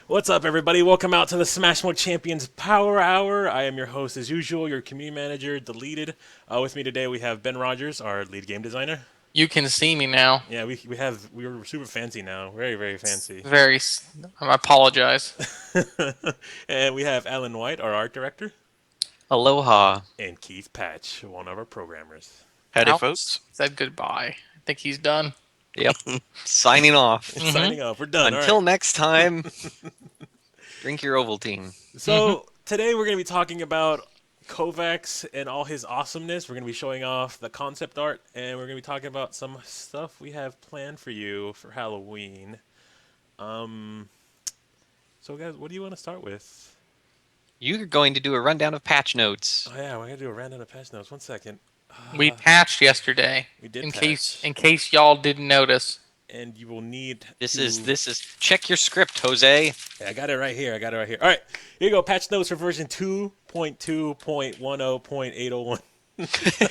What's up, everybody? Welcome out to the Smash Mode Champions Power Hour. I am your host, as usual, your community manager, Deleted. With me today, we have Ben Rogers, our lead game designer. You can see me now. Yeah, we're super fancy now, very fancy. Very. I apologize. And we have Alan White, our art director, Aloha. and Keith Patch, one of our programmers. Howdy, Alex folks. said goodbye. I think he's done. Yep. Signing off. Mm-hmm. Signing off. We're done. All Until right. next time, drink your Ovaltine. So today we're going to be talking about Kovax and all his awesomeness. We're going to be showing off the concept art, and we're going to be talking about some stuff we have planned for you for Halloween. Um, so guys, what do you want to start with? You're going to do a rundown of patch notes. Oh yeah, we're going to do a random of patch notes. 1 second. We patched yesterday. We did in patch. case y'all didn't notice. And you will need This to... is check your script, Jose. Yeah, I got it right here. All right, here you go. Patch notes for version 2.2.10.801.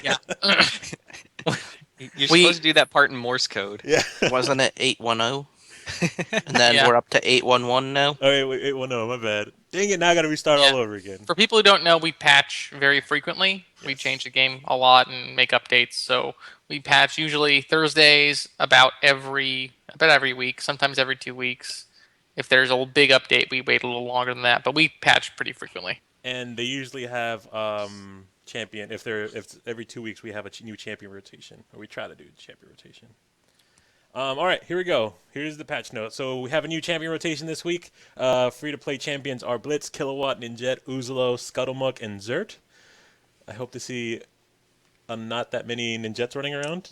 Yeah. You're supposed to do that part in Morse code. Yeah. Wasn't it 810? And then Yeah. we're up to 811 now? Oh, wait, well, no, my bad. Dang it, now I got to restart Yeah. all over again. For people who don't know, we patch very frequently. We change the game a lot and make updates. So we patch usually Thursdays about every week, sometimes every 2 weeks. If there's a big update, we wait a little longer than that. But we patch pretty frequently. And they usually have champion. If every 2 weeks we have a new champion rotation, or we try to do champion rotation. All right, here we go. Here's the patch note. So we have a new champion rotation this week. Free to play champions are Blitz, Kilowatt, Ninjet, Uzalo, Scuttlemuck, and Zert. I hope to see not that many Ninjets running around.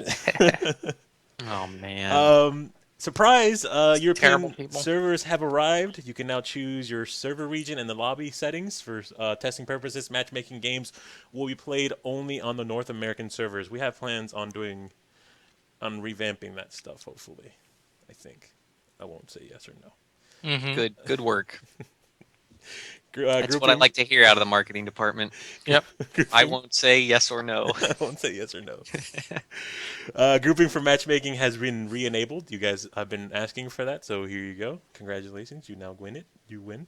Oh man. Surprise! Terrible European people. servers have arrived. You can now choose your server region and the lobby settings for testing purposes. Matchmaking games will be played only on the North American servers. We have plans on revamping that stuff. Hopefully, I think. I won't say yes or no. Mm-hmm. Good work. That's Grouping, what I like to hear out of the marketing department. Yep. I won't say yes or no. I won't say yes or no. Grouping for matchmaking has been re-enabled. You guys have been asking for that, so here you go. Congratulations, you now win it. You win.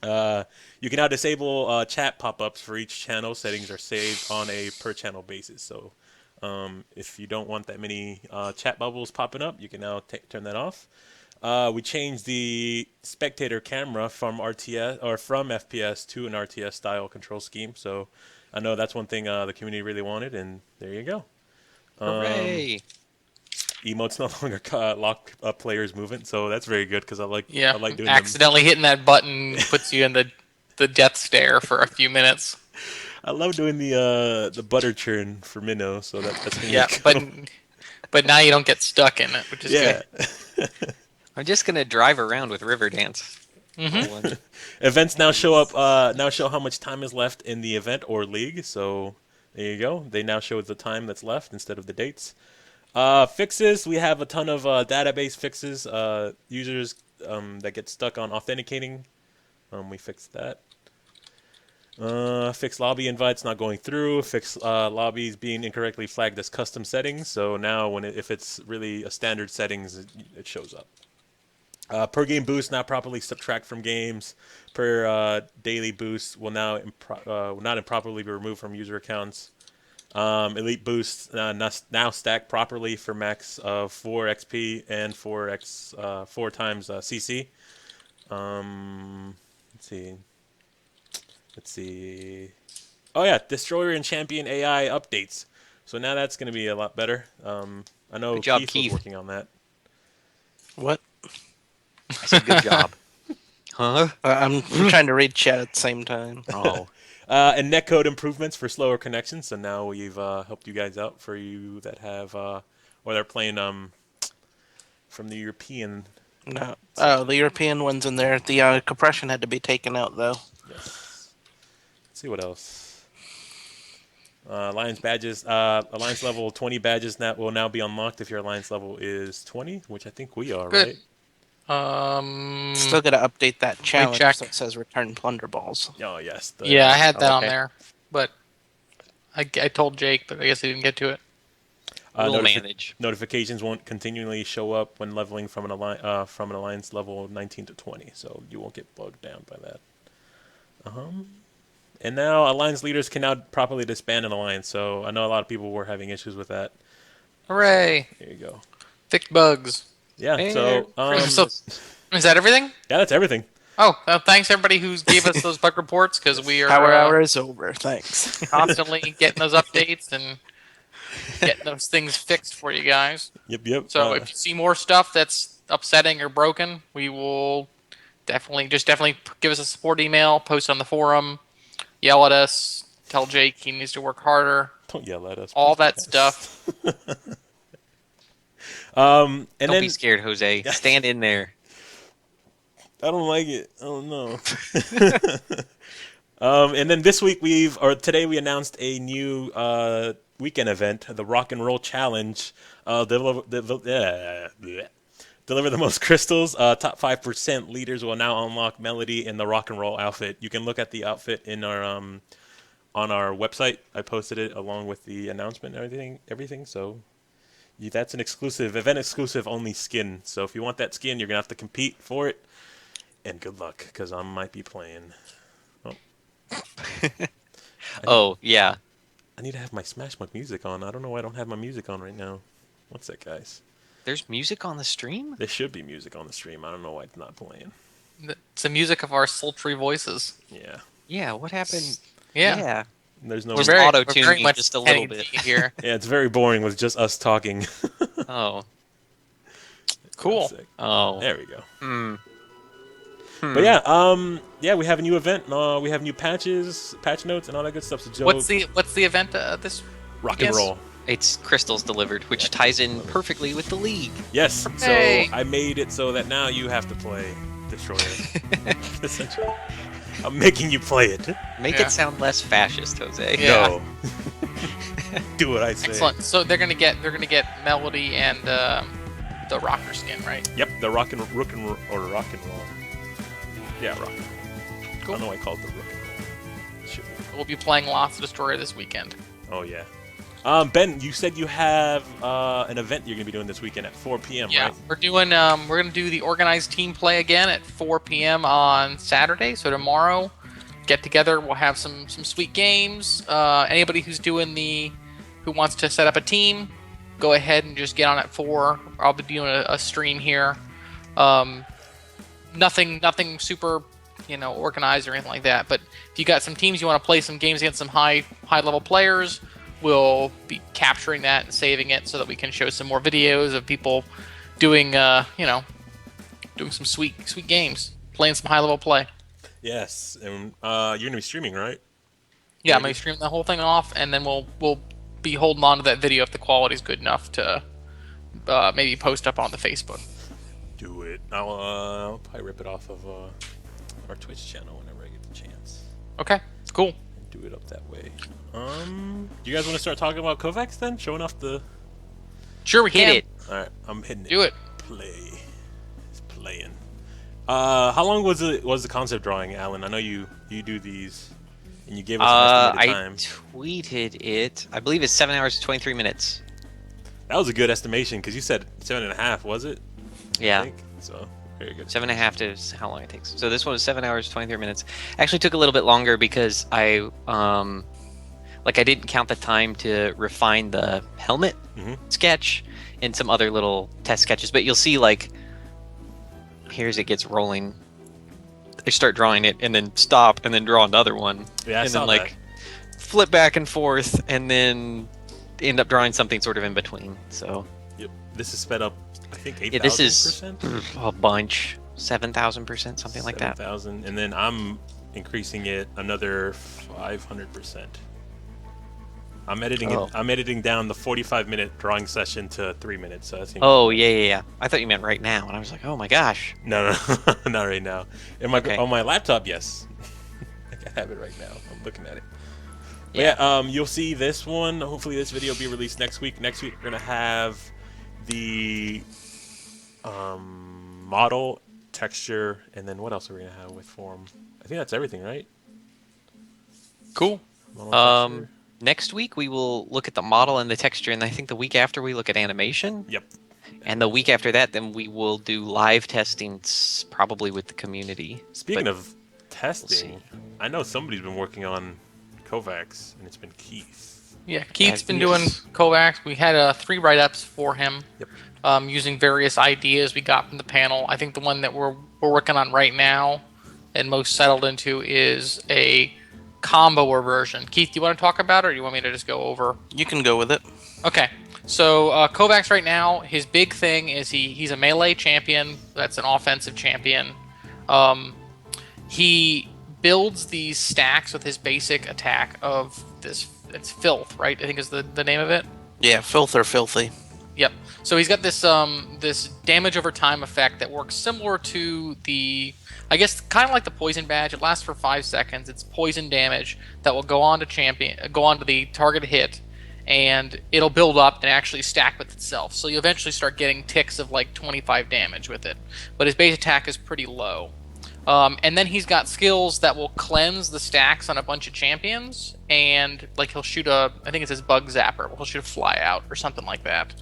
You can now disable chat pop-ups for each channel. Settings are saved on a per-channel basis. So if you don't want that many chat bubbles popping up, you can now turn that off. We changed the spectator camera from RTS or from FPS to an RTS style control scheme. So I know that's one thing the community really wanted, and there you go. Hooray! Emotes no longer lock up players' movement, so that's very good because I like doing them. Accidentally hitting that button puts you in the death stare for a few minutes. I love doing the butter churn for Minnow, so that's gonna Yeah, be cool. but now you don't get stuck in it, which is Yeah. good. I'm just gonna drive around with Riverdance. Mm-hmm. Events now show up. Now show how much time is left in the event or league. So there you go. They now show the time that's left instead of the dates. Fixes. We have a ton of database fixes. Users that get stuck on authenticating. We fixed that. Fix lobby invites not going through. Fix lobbies being incorrectly flagged as custom settings. So now if it's really a standard settings, it shows up. Per game boost not properly subtract from games. Per daily boost will not improperly be removed from user accounts. Elite boosts now stack properly for max of 4 XP and 4 times CC. Let's see. Oh yeah, Destroyer and Champion AI updates. So now that's going to be a lot better. I know Good job, Keith Keith. was working on that. What? I said good job. Huh? I'm trying to read chat at the same time. Oh. And netcode improvements for slower connections. So now we've helped you guys out for you that have or they're playing from the European. No. Oh, the European one's in there. The compression had to be taken out, though. Yes. Let's see what else. Alliance badges. Alliance level 20 badges will now be unlocked if your alliance level is 20, which I think we are, Good. right? Still got to update that challenge check. so it says return plunder balls. Oh yes. Yeah, I had that on okay. there, but I told Jake, but I guess he didn't get to it. We'll manage. Notifications won't continually show up when leveling from an alliance level 19 to 20, so you won't get bogged down by that. And now alliance leaders can now properly disband an alliance. So I know a lot of people were having issues with that. Hooray! There you go. Fixed bugs. Yeah. Merry So So, is that everything? yeah, that's everything. Oh, thanks everybody who gave us those bug reports because we are Power hour is over. Thanks. constantly getting those updates and getting those things fixed for you guys. Yep. So if you see more stuff that's upsetting or broken, we will definitely give us a support email, post on the forum, yell at us, tell Jake he needs to work harder, don't yell at us. all that guys. stuff. And Don't then be scared, Jose. Stand in there. I don't like it. Oh no. And then this week today we announced a new weekend event, the Rock and Roll Challenge. Deliver the most crystals. Top 5% leaders will now unlock Melody in the Rock and Roll outfit. You can look at the outfit in our on our website. I posted it along with the announcement and everything. So that's an event exclusive only skin. So if you want that skin, you're gonna have to compete for it. And good luck, because I might be playing. Oh, yeah. I need to have my Smash Mug music on. I don't know why I don't have my music on right now. What's that, guys? There's music on the stream? There should be music on the stream. I don't know why it's not playing. It's the music of our sultry voices. Yeah. Yeah, what happened? Yeah. There's no. Just We're auto-tuning very much just a little Kenny bit. D here. Yeah, it's very boring with just us talking. Oh. Cool. Sick. Oh. There we go. Hmm. But yeah, we have a new event. We have new patch notes, and all that good stuff. So Joe, What's the event this rock and yes. roll? It's crystals delivered, which ties in perfectly with the league. Yes. Hey. So I made it so that now you have to play Destroyer. Essentially, I'm making you play it. Make Yeah. it sound less fascist, Jose. Yeah. No. Do what I say. Excellent. So they're gonna get Melody and the rocker skin, right? Yep, the rock and roll. Yeah, rock and roll. Cool. I don't know why I called it the rock and roll. Should be. We'll be playing Lost Destroyer this weekend. Oh yeah. Ben, you said you have an event you're gonna be doing this weekend at 4 p.m. Yeah, right? we're gonna do the organized team play again at 4 p.m. on Saturday. So tomorrow, get together. We'll have some sweet games. Anybody who wants to set up a team, go ahead and just get on at 4. I'll be doing a stream here. Nothing super, organized or anything like that. But if you got some teams you want to play some games against some high level players, we'll be capturing that and saving it so that we can show some more videos of people doing doing some sweet games, playing some high level play. Yes, and you're gonna be streaming, right? Yeah, I'm gonna stream the whole thing off, and then we'll be holding on to that video if the quality's good enough to maybe post up on the Facebook. Do it. I'll probably rip it off of our Twitch channel whenever I get the chance. Okay, cool. Do it up that way. Do you guys want to start talking about Kovax then? Showing off the. Sure, we Hit can. it. All right, I'm hitting it. Do it. Play. It's playing. How long was the concept drawing, Alan? I know you do these, and you gave us an estimated I time. tweeted it. I believe it's 7 hours and 23 minutes. That was a good estimation because you said 7.5, was it? I Yeah. think. So very good. 7.5 to how long it takes. So this one was 7 hours 23 minutes. Actually took a little bit longer because I didn't count the time to refine the helmet sketch and some other little test sketches. But you'll see here's it gets rolling. I start drawing it and then stop and then draw another one. Yeah, I and saw then that. flip back and forth and then end up drawing something sort of in between. So Yep. This is sped up. I think 8,000%. yeah, this is a bunch, 7,000%, something like that. 7,000, and then I'm increasing it another 500%. I'm editing Oh. it. I'm editing down the 45-minute drawing session to 3 minutes. So that's Oh yeah. I thought you meant right now, and I was like, oh my gosh. no, not right now. Okay. On my laptop, yes. I have it right now. I'm looking at it. But Yeah. yeah, you'll see this one. Hopefully, this video will be released next week. Next week, we're gonna have the model, texture, and then what else are we gonna have with form? I think that's everything, right? Cool. Model, texture. next week we will look at the model and the texture, and I think the week after we look at animation. Yep. And the week after that, then we will do live testing, probably with the community. Speaking But of testing, I know somebody's been working on Kovax, and it's been Keith. Yeah, Keith's been yes. doing Kovax. We had 3 write-ups for him, Yep. using various ideas we got from the panel. I think the one that we're working on right now and most settled into is a combo version. Keith, do you want to talk about it, or do you want me to just go over? You can go with it. Okay. So Kovacs right now, his big thing is he's a melee champion. That's an offensive champion. He builds these stacks with his basic attack of this. It's filth, right? I think is the name of it. Yeah, filth or filthy. Yep. So he's got this this damage over time effect that works similar to the, I guess, kind of like the poison badge. It lasts for 5 seconds. It's poison damage that will go on to the target hit, and it'll build up and actually stack with itself. So you eventually start getting ticks of like 25 damage with it. But his base attack is pretty low. And then he's got skills that will cleanse the stacks on a bunch of champions, and like he'll shoot I think it says bug zapper. He'll shoot a fly out or something like that,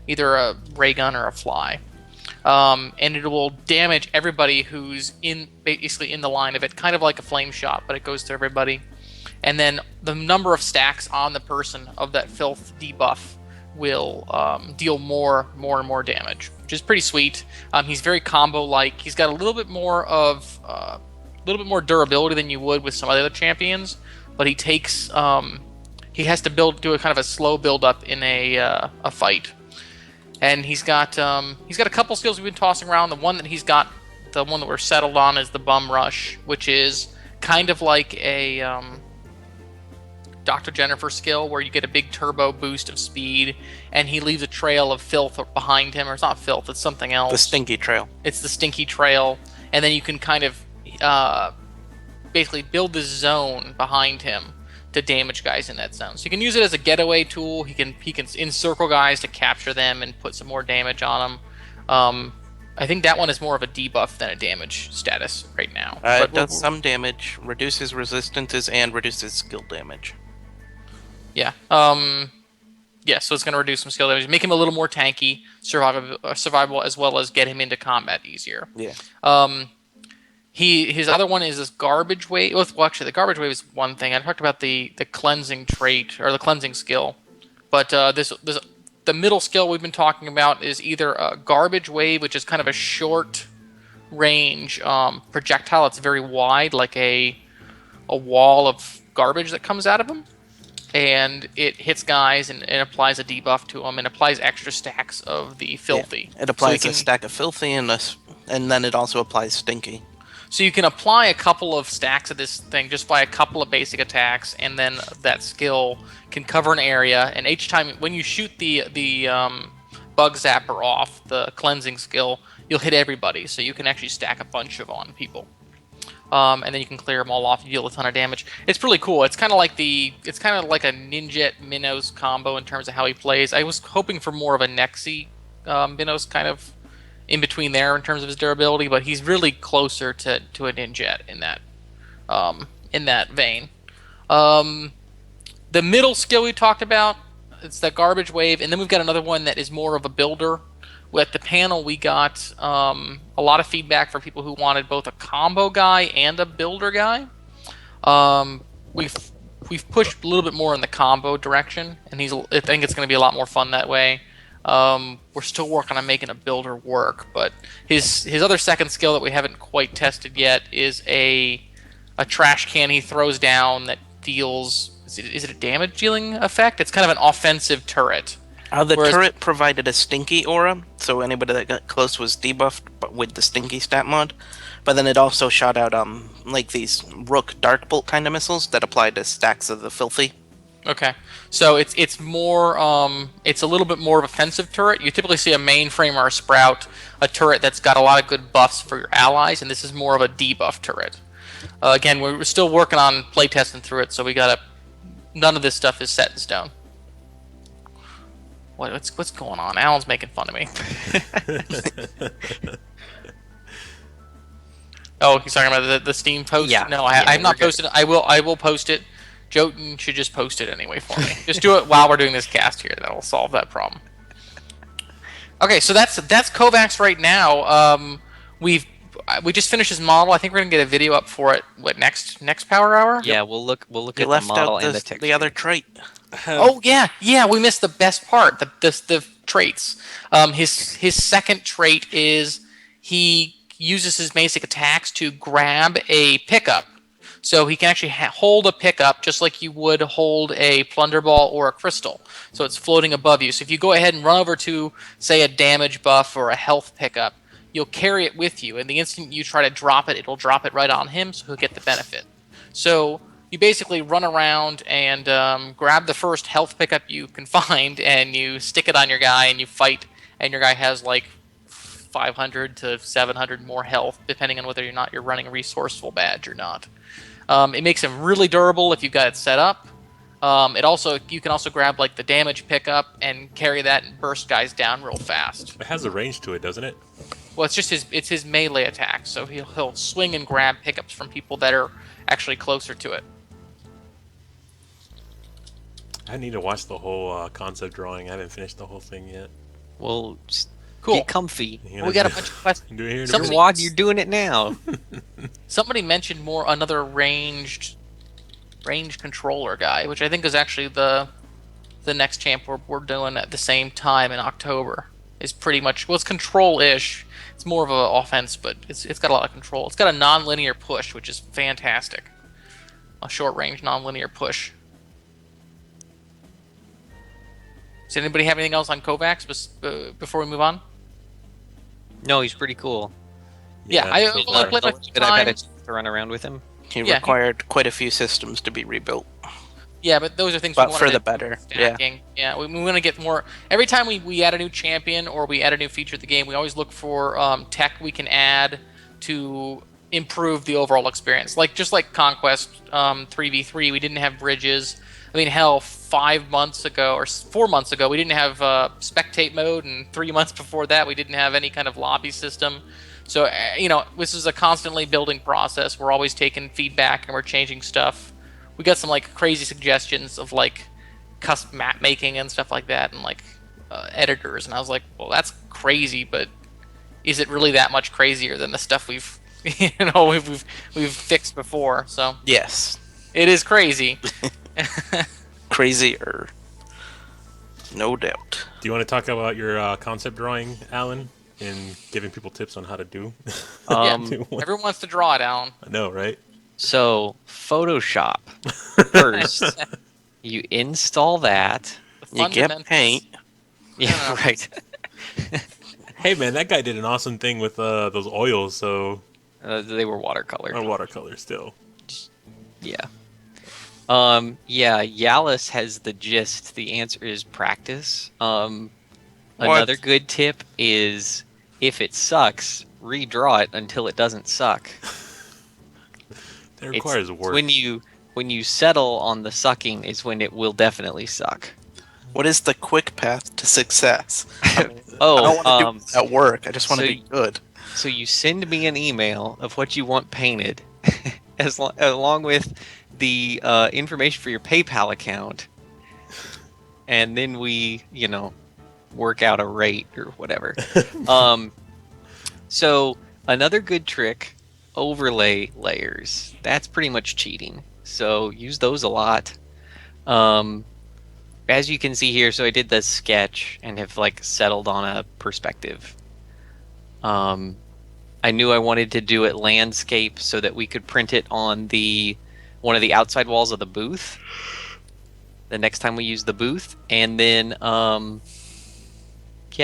either a ray gun or a fly. And it will damage everybody who's basically in the line of it, kind of like a flame shot, but it goes to everybody. And then the number of stacks on the person of that filth debuff will deal more and more damage, which is pretty sweet. He's very combo-like. He's got a little bit more durability than you would with some other champions, but he takes he has to do a kind of a slow build-up in a fight. And he's got a couple skills we've been tossing around. The one that we're settled on is the Bum Rush, which is kind of like a Dr. Jennifer skill where you get a big turbo boost of speed, and he leaves a trail of filth behind him. Or it's not filth, it's something else. The stinky trail. It's the stinky trail, and then you can kind of basically build this zone behind him to damage guys in that zone. So you can use it as a getaway tool. He can encircle guys to capture them and put some more damage on them. I think that one is more of a debuff than a damage status right now. It does some damage, reduces resistances, and reduces skill damage. Yeah. Yeah, so it's going to reduce some skill damage, make him a little more tanky, survivable, as well as get him into combat easier. Yeah. His other one is this garbage wave. Well, actually, the garbage wave is one thing. I talked about the cleansing trait or the cleansing skill, but the middle skill we've been talking about is either a garbage wave, which is kind of a short range projectile. It's very wide, like a wall of garbage that comes out of him, and it hits guys and applies a debuff to them and applies extra stacks of the filthy. Yeah. It applies a stack of filthy and then it also applies stinky. So you can apply a couple of stacks of this thing just by a couple of basic attacks, and then that skill can cover an area. And each time when you shoot the bug zapper off, the cleansing skill, you'll hit everybody. So you can actually stack a bunch of on people, and then you can clear them all off and deal a ton of damage. It's really cool. It's kind of like a Ninja Minos combo in terms of how he plays. I was hoping for more of a Nexi Minos kind of in between there in terms of his durability, but he's really closer to a Ninja in that vein. The middle skill we talked about, it's that garbage wave, and then we've got another one that is more of a builder. At the panel, we got a lot of feedback from people who wanted both a combo guy and a builder guy. We've pushed a little bit more in the combo direction, and I think it's going to be a lot more fun that way. We're still working on making a builder work, but his other second skill that we haven't quite tested yet is a trash can he throws down that deals. Is it a damage dealing effect? It's kind of an offensive turret. Turret provided a stinky aura, so anybody that got close was debuffed, but with the stinky stat mod. But then it also shot out like these Rook Darkbolt kind of missiles that applied to stacks of the filthy. Okay, so it's more it's a little bit more of an offensive turret. You typically see a mainframe or a sprout, a turret that's got a lot of good buffs for your allies, and this is more of a debuff turret. Again, we're still working on playtesting through it, so none of this stuff is set in stone. What's going on? Alan's making fun of me. Oh, he's talking about the Steam post? Yeah. No, I have not posted it. I will post it Jotun should just post it anyway for me. Just do it while we're doing this cast here. That'll solve that problem. Okay, so that's Kovax right now. We just finished his model. I think we're gonna get a video up for it. What next Power Hour? Yeah, we'll look You at the left model out and the text. the other trait. Oh yeah, we missed the best part. The traits. His second trait is he uses his basic attacks to grab a pickup. So he can actually hold a pickup just like you would hold a plunder ball or a crystal. So it's floating above you. So if you go ahead and run over to, say, a damage buff or a health pickup, you'll carry it with you. And the instant you try to drop it, it'll drop it right on him, so he'll get the benefit. So you basically run around and grab the first health pickup you can find, and you stick it on your guy, and you fight, and your guy has like 500 to 700 more health, depending on whether or not you're running a resourceful badge or not. It makes him really durable if you've got it set up. You can also grab like the damage pickup and carry that and burst guys down real fast. It has a range to it, doesn't it? Well, it's just his melee attack, so he'll swing and grab pickups from people that are actually closer to it. I need to watch the whole concept drawing. I haven't finished the whole thing yet. Well, just Cool. get comfy. You We got a bunch of questions. Do it here in a Somebody- minute. You're doing it now. Somebody mentioned another range controller guy, which I think is actually the next champ we're doing at the same time in October. Is pretty much, well, it's control-ish. It's more of an offense, but it's got a lot of control. It's got a non-linear push, which is fantastic. A short-range non-linear push. Does anybody have anything else on Kovacs before we move on? No, he's pretty cool. Yeah, I so only far. played a few But I've had a times. chance to run around with him. He Yeah. required quite a few systems to be rebuilt, Yeah, but those are things but we for wanted the to better. Yeah. stacking. Yeah, we want to get more. Every time we add a new champion or we add a new feature to the game, we always look for tech we can add to improve the overall experience. Just like Conquest 3v3, we didn't have bridges. I mean, hell, 5 months ago or 4 months ago, we didn't have spectate mode, and 3 months before that, we didn't have any kind of lobby system. So, this is a constantly building process. We're always taking feedback and we're changing stuff. We got some crazy suggestions of custom map making and stuff like that, and editors. And I was like, well, that's crazy, but is it really that much crazier than the stuff we've we've fixed before? So Yes. it is crazy. Crazier. No doubt. Do you want to talk about your concept drawing, Alan, and giving people tips on how to do? Um, Everyone wants to draw it, Alan. I know, right? So, Photoshop. First, you install that. The You get fundamentals. paint. Yeah, right. Hey, man, that guy did an awesome thing with those oils, so... They were watercolor. Or watercolor, still. Yeah. Yeah, Yalis has the gist. The answer is practice. Another good tip is if it sucks, redraw it until it doesn't suck. That requires work. When you settle on the sucking is when it will definitely suck. What is the quick path to success? I don't Oh, want to do that work. I just want to so be good. so you send me an email of what you want painted, along with the information for your PayPal account, and then we, work out a rate or whatever. So another good trick, overlay layers. That's pretty much cheating. So use those a lot. As you can see here, so I did the sketch and have settled on a perspective. I knew I wanted to do it landscape so that we could print it on one of the outside walls of the booth the next time we use the booth, and then yeah,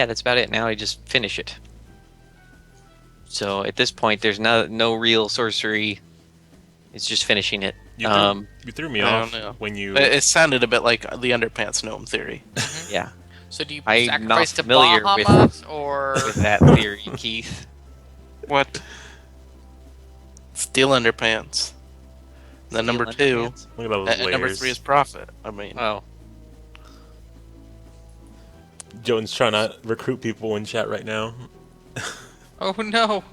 that's about it. Now I just finish it. So at this point, there's no real sorcery. It's just finishing it. You threw me I off don't know. when you... It sounded a bit like the underpants gnome theory. Yeah, So do you I'm sacrifice not to familiar with- Bahamut, or with that theory, Keith. What? Steel underpants. Then number two, Underpants? Look at all those and number layers. three is profit. I mean, Oh, Jones trying to recruit people in chat right now. oh no,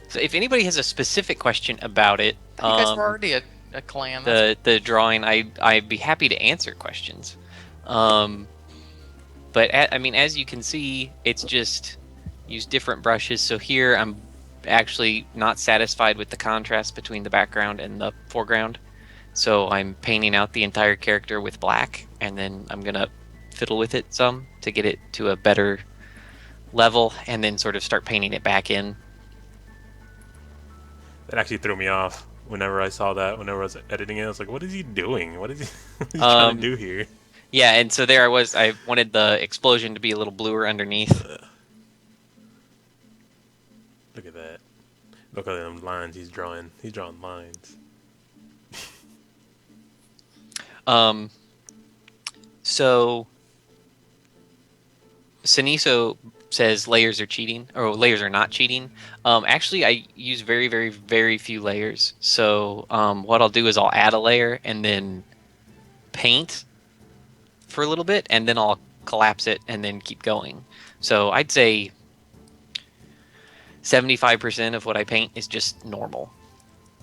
so if anybody has a specific question about it, you guys were already a clan. That's the drawing. I'd be happy to answer questions. But I mean, as you can see, it's just use different brushes. So here I'm actually not satisfied with the contrast between the background and the foreground. So I'm painting out the entire character with black, and then I'm gonna fiddle with it some to get it to a better level, and then sort of start painting it back in. That actually threw me off whenever I saw that. Whenever I was editing it, I was like, "What is he doing? What is he, what is he trying to do here?" Yeah, and so there I was. I wanted the explosion to be a little bluer underneath. Look at that. Look at them lines he's drawing. He's drawing lines. So Siniso says layers are cheating, or layers are not cheating. Actually, I use very, very, very few layers. So what I'll do is I'll add a layer and then paint for a little bit, and then I'll collapse it and then keep going. So I'd say 75% of what I paint is just normal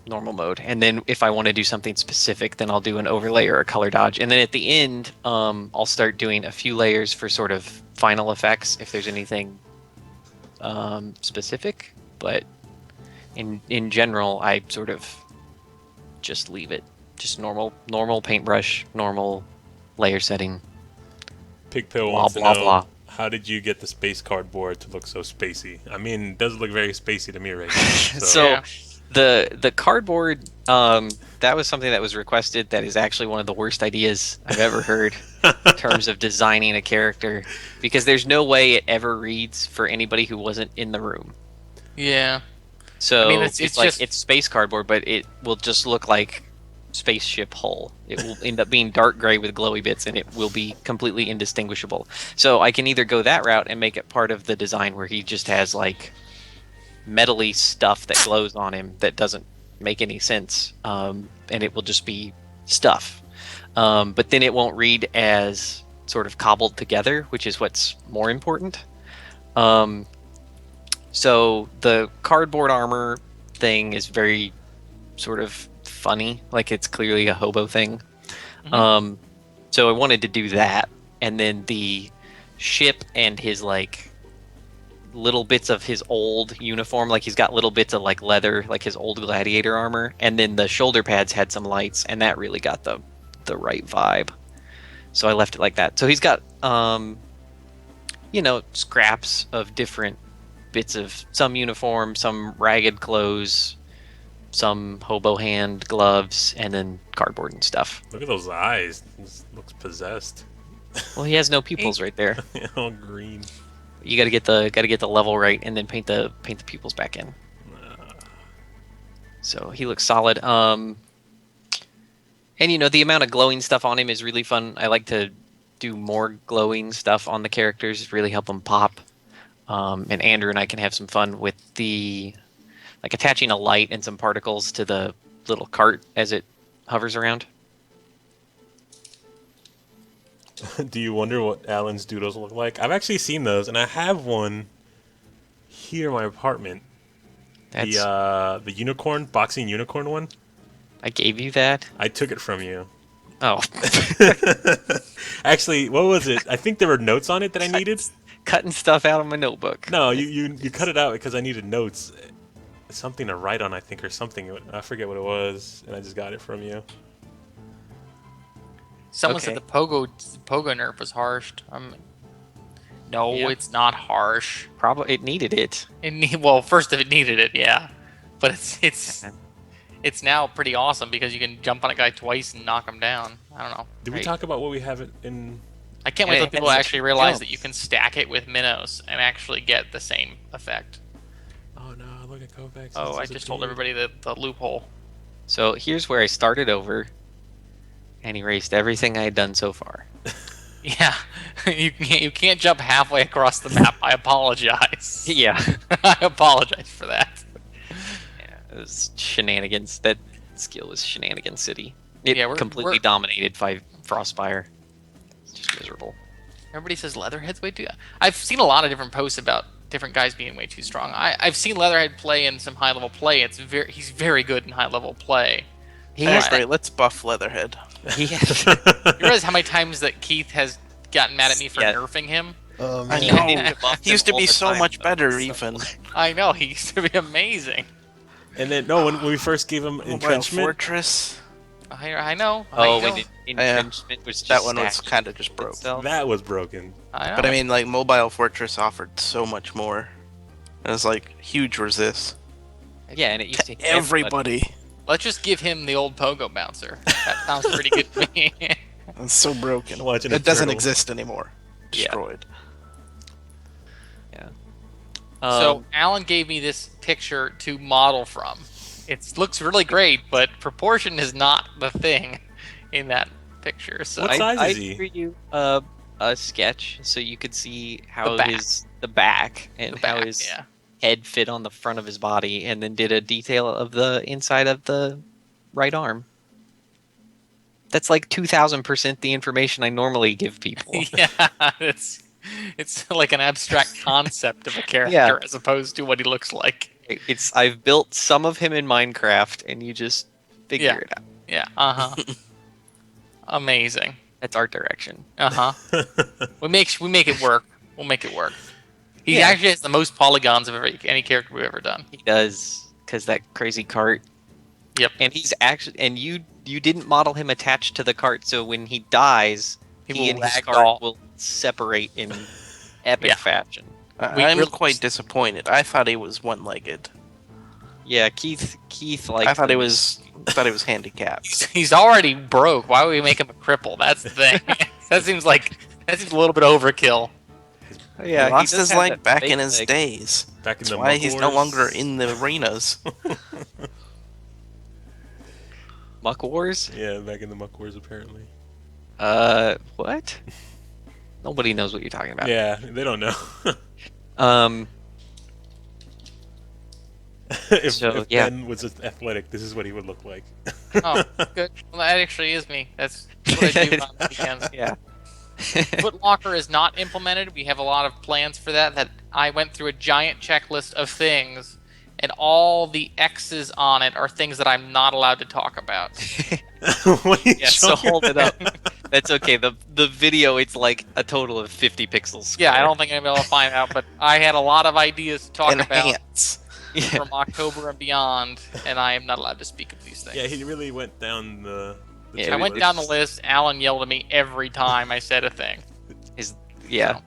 mode. And then if I want to do something specific, then I'll do an overlay or a color dodge. And then at the end, I'll start doing a few layers for sort of final effects if there's anything specific. But in general, I sort of just leave it. Just normal paintbrush, normal layer setting. Pigpill Blah, wants to blah, know, blah. how did you get the space cardboard to look so spacey? I mean, it does look very spacey to me right now. So Yeah. the cardboard, that was something that was requested. That is actually one of the worst ideas I've ever heard in terms of designing a character, because there's no way it ever reads for anybody who wasn't in the room. yeah. So I mean, it's like just- it's space cardboard, but it will just look like spaceship hull. It will end up being dark gray with glowy bits, and it will be completely indistinguishable. So I can either go that route and make it part of the design where he just has like metally stuff that glows on him that doesn't make any sense, and it will just be stuff. But then it won't read as sort of cobbled together, which is what's more important. So the cardboard armor thing is very sort of funny, like it's clearly a hobo thing. So I wanted to do that, and then the ship and his like little bits of his old uniform, like he's got little bits of like leather, like his old gladiator armor, and then the shoulder pads had some lights, and that really got the right vibe. So I left it like that. So he's got scraps of different bits of some uniform, some ragged clothes, some hobo hand gloves, and then cardboard and stuff. Look at those eyes. This looks possessed. Well, he has no pupils right there. All green. You got to get the level right, and then paint the pupils back in. So he looks solid. And the amount of glowing stuff on him is really fun. I like to do more glowing stuff on the characters, really help them pop. And Andrew and I can have some fun with the like attaching a light and some particles to the little cart as it hovers around. Do you wonder what Alan's doodles look like? I've actually seen those, and I have one here in my apartment. That's The unicorn, boxing unicorn one. I gave you that. I took it from you. Oh, Actually, what was it? I think there were notes on it that I needed. cutting stuff out of my notebook. No, you cut it out because I needed notes. Something to write on, I think, or something. I forget what it was, and I just got it from you. Someone Okay. said the pogo nerf was harsh. No, Yeah. it's not harsh. Probably it needed it. Well, first if it needed it, yeah, but it's now pretty awesome because you can jump on a guy twice and knock him down. I don't know. Did we Right. talk about what we have in? I can't And wait it till people has actually realize that jumps. you can stack it with minnows and actually get the same effect. Oh no! Look at Kovax. Oh, I just told everybody the loophole. So here's where I started over and erased everything I had done so far. Yeah, you can't jump halfway across the map. I apologize. Yeah. I apologize for that. Yeah, it was shenanigans. That skill was Shenanigan City. It Yeah, completely we're- dominated Frostfire. It's just miserable. Everybody says Leatherhead's way too. I've seen a lot of different posts about different guys being way too strong. I've seen Leatherhead play in some high level play. He's very good in high level play. He That's has great. Let's buff Leatherhead. he has You realize how many times that Keith has gotten mad at me for Yeah. nerfing him? Oh I man. need know. to buff He used him to all be the so time, much though. better, So- even. I know, he used to be amazing. And then no, when we first gave him Mobile entrenchment, I Fortress. know. Oh, I know. when entrenchment was just That one was stacked kind of just broke. itself. that was broken. I know. But I mean, like, Mobile Fortress offered so much more. It was like huge resist. Yeah, and it used to To hit everybody. everybody. Let's just give him the old pogo bouncer. That sounds pretty good to me. It's so broken. Watching a It doesn't turtle. exist anymore. Yeah. Destroyed. Yeah. So Alan gave me this picture to model from. It looks really great, but proportion is not the thing in that picture. So What size I is he? drew you a sketch so you could see how back. the back and the how back, his yeah. head fit on the front of his body, and then did a detail of the inside of the right arm. That's like 2,000% the information I normally give people. Yeah, it's like an abstract concept of a character Yeah. as opposed to what he looks like. I've built some of him in Minecraft, and you just figure Yeah. it out. Yeah. Amazing. That's art direction. We make it work. We'll make it work. He Yeah. actually has the most polygons of any character we've ever done. He does, because that crazy cart. Yep. And he's actually, and you didn't model him attached to the cart, so when he dies, He he will and his ragdoll. cart will separate in epic Yeah. fashion. We I'm really- quite disappointed. I thought he was one-legged. Yeah, Keith, like I thought he was handicapped. He's already broke. Why would we make him a cripple? That's the thing. that seems a little bit overkill. Yeah, he lost does his have leg that back fake in his leg. days. Back in That's the why Muck he's no Wars. longer in the arenas. Muck Wars? Yeah, back in the Muck Wars apparently. What? Nobody knows what you're talking about. Yeah, they don't know. Um, if So, yeah. Ben was just athletic, this is what he would look like. Oh, good. Well, that actually is me. That's what I do on the weekends. yeah. Foot Locker is not implemented. We have a lot of plans for that. That I went through a giant checklist of things, and all the X's on it are things that I'm not allowed to talk about. What are you Yeah, so showing hold it up. That's okay. The video, it's like a total of 50 pixels. Yeah, I square. don't think anybody will find out, but I had a lot of ideas to talk about Enhance. Yeah. from October and beyond, and I am not allowed to speak of these things. Yeah, he really went down the Yeah, I went down the list. Alan yelled at me every time I said a thing. Yeah.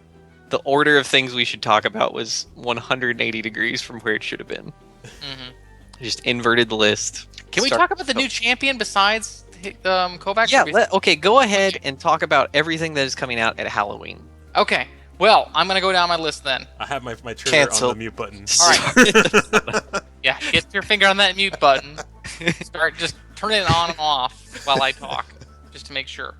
The order of things we should talk about was 180 degrees from where it should have been. hmm Just inverted the list. Can we Start- talk about the new champion besides Kovax? Yeah, Or we- okay, go ahead and talk about everything that is coming out at Halloween. Okay. Well, I'm gonna go down my list then. I have my trigger Cancel. on the mute button. All right. Yeah, get your finger on that mute button. Start just turning it on and off while I talk, just to make sure.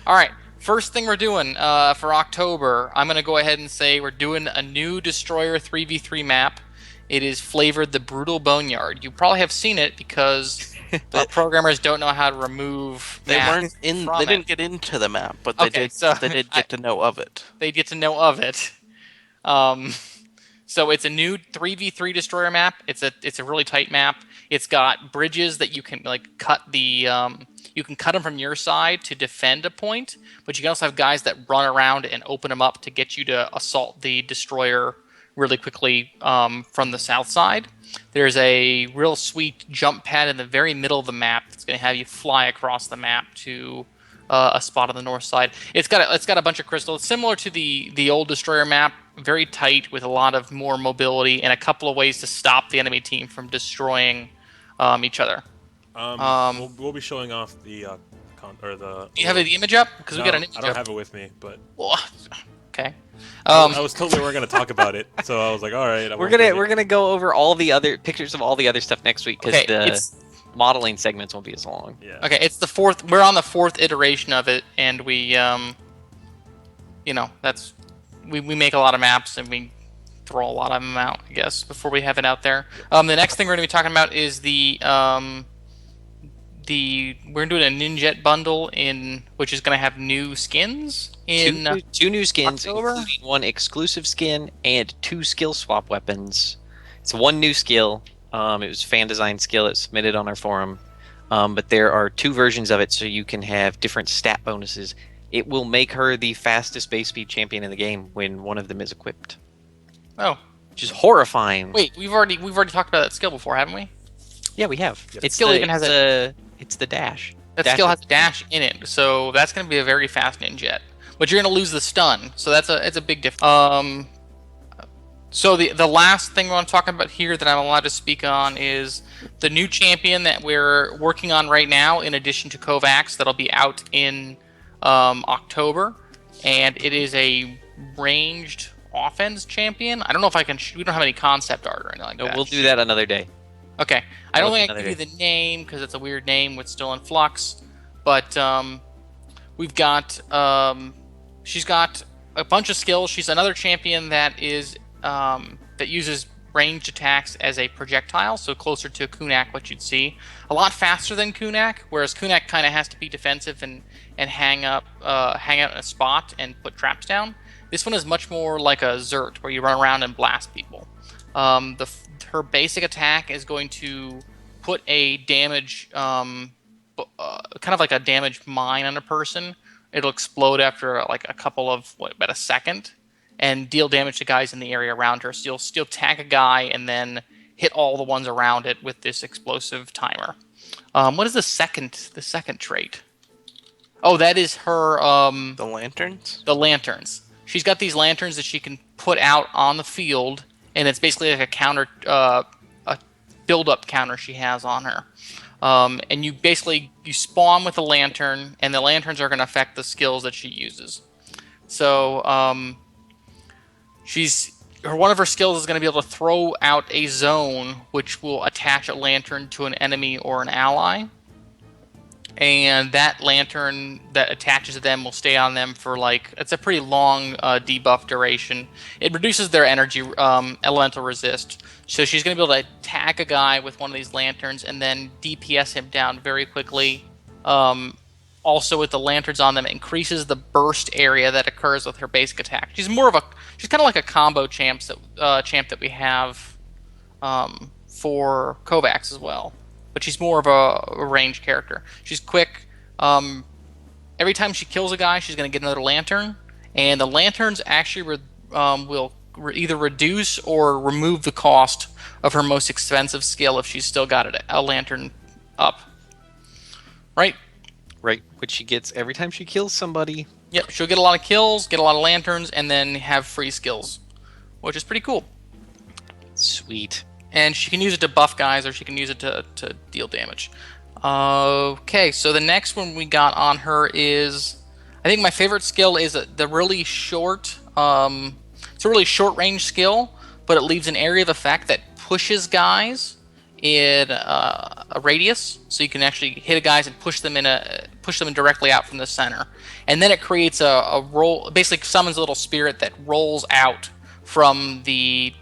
All right. First thing we're doing for October, I'm gonna go ahead and say we're doing a new Destroyer 3v3 map. It is flavored the Brutal Boneyard. You probably have seen it because the programmers don't know how to remove. They maps weren't in. from They it. didn't get into the map, but they Okay, did. so They did get to know of it. They get to know of it. So it's a new 3v3 destroyer map. It's a really tight map. It's got bridges that you can like cut the you can cut them from your side to defend a point, but you can also have guys that run around and open them up to get you to assault the destroyer really quickly from the south side. There's a real sweet jump pad in the very middle of the map that's going to have you fly across the map to a spot on the north side. It's got a bunch of crystals, similar to the old destroyer map. Very tight with a lot of more mobility and a couple of ways to stop the enemy team from destroying each other. We'll be showing off the the. Do you have the image up? Because we got an image I don't up. have it with me, but Okay. I was told we weren't going to talk about it, so I was like, all right. We're gonna go over all the other pictures of all the other stuff next week because Okay, the it's modeling segments won't be as long. Yeah. okay. It's the fourth. We're on the fourth iteration of it, and we that's we make a lot of maps and we throw a lot of them out, I guess, before we have it out there. The next thing we're going to be talking about is we're doing a Ninjet bundle which is going to have new skins in Two new skins, October? including one exclusive skin and 2 skill swap weapons. It's one new skill. It was a fan design skill. It's submitted on our forum. but there are 2 versions of it, so you can have different stat bonuses. It will make her the fastest base speed champion in the game when one of them is equipped, Oh, which is horrifying. wait, we've already talked about that skill before, haven't we? Yeah, we have. Yep. It's Skill the, even has it's the dash. That Dash skill is- has dash in it, so that's going to be a very fast ninjet. But you're going to lose the stun, so it's a big difference. So the last thing we want to talk about here that I'm allowed to speak on is the new champion that we're working on right now, in addition to Kovax, that'll be out in October, and it is a ranged offense champion. I don't know if I can. We don't have any concept art or anything like No, that. we'll do that another day. Okay, I don't Look think I can another give you the name because it's a weird name. It's still in flux, but we've got she's got a bunch of skills. She's another champion that is that uses ranged attacks as a projectile, so closer to Kunak, what you'd see. A lot faster than Kunak, whereas Kunak kind of has to be defensive and hang out in a spot and put traps down. This one is much more like a Zert, where you run around and blast people. Her basic attack is going to put a damage, kind of like a damage mine on a person. It'll explode after like a couple of about a second, and deal damage to guys in the area around her. So you'll still tag a guy and then hit all the ones around it with this explosive timer. What is the second trait? Oh, that is her The lanterns? the lanterns. She's got these lanterns that she can put out on the field, and it's basically like a counter, a build-up counter she has on her. And you spawn with a lantern, and the lanterns are going to affect the skills that she uses. So one of her skills is going to be able to throw out a zone, which will attach a lantern to an enemy or an ally. And that lantern that attaches to them will stay on them for it's a pretty long debuff duration. It reduces their energy elemental resist. So she's going to be able to attack a guy with one of these lanterns and then DPS him down very quickly. Also, with the lanterns on them, it increases the burst area that occurs with her basic attack. She's kind of like a combo champ that we have for Kovax as well. But she's more of a ranged character. She's quick. Every time she kills a guy, she's going to get another lantern, and the lanterns actually will either reduce or remove the cost of her most expensive skill if she's still got a lantern up. Right? Right, which she gets every time she kills somebody. Yep, she'll get a lot of kills, get a lot of lanterns, and then have free skills, which is pretty cool. Sweet. And she can use it to buff guys, or she can use it to deal damage. Okay, so the next one we got on her is, I think my favorite skill is the really short. It's a really short range skill, but it leaves an area of effect that pushes guys in a radius, so you can actually hit a guys and push them directly out from the center. And then it creates a roll, basically summons a little spirit that rolls out from the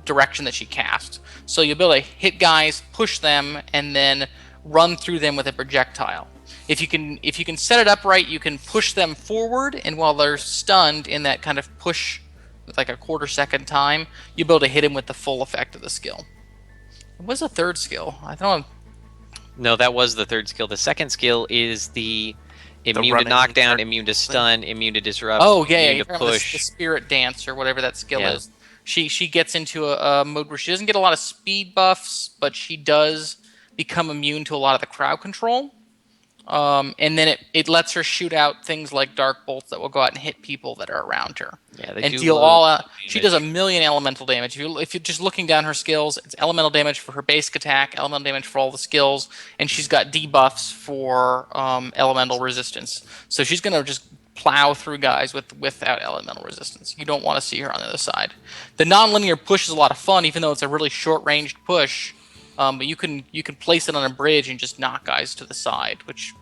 direction that she cast. So you'll be able to hit guys, push them, and then run through them with a projectile. If you can set it up right, you can push them forward, and while they're stunned in that kind of push with like a quarter second time, you'll be able to hit them with the full effect of the skill. What's the third skill? I don't. No, that was the third skill. The second skill is the immune to running knockdown, part immune to stun, immune to disrupt, Oh yeah, immune you're to talking about push. the spirit dance or whatever that skill Yeah. is. She gets into a mode where she doesn't get a lot of speed buffs, but she does become immune to a lot of the crowd control. And then it lets her shoot out things like dark bolts that will go out and hit people that are around her. Yeah, they And do deal load all out. damage. She does a million elemental damage. If you're just looking down her skills, it's elemental damage for her basic attack, elemental damage for all the skills, and she's got debuffs for elemental resistance. So she's gonna just plow through guys without elemental resistance. You don't want to see her on the other side. The non-linear push is a lot of fun, even though it's a really short-ranged push. But you can place it on a bridge and just knock guys to the side, which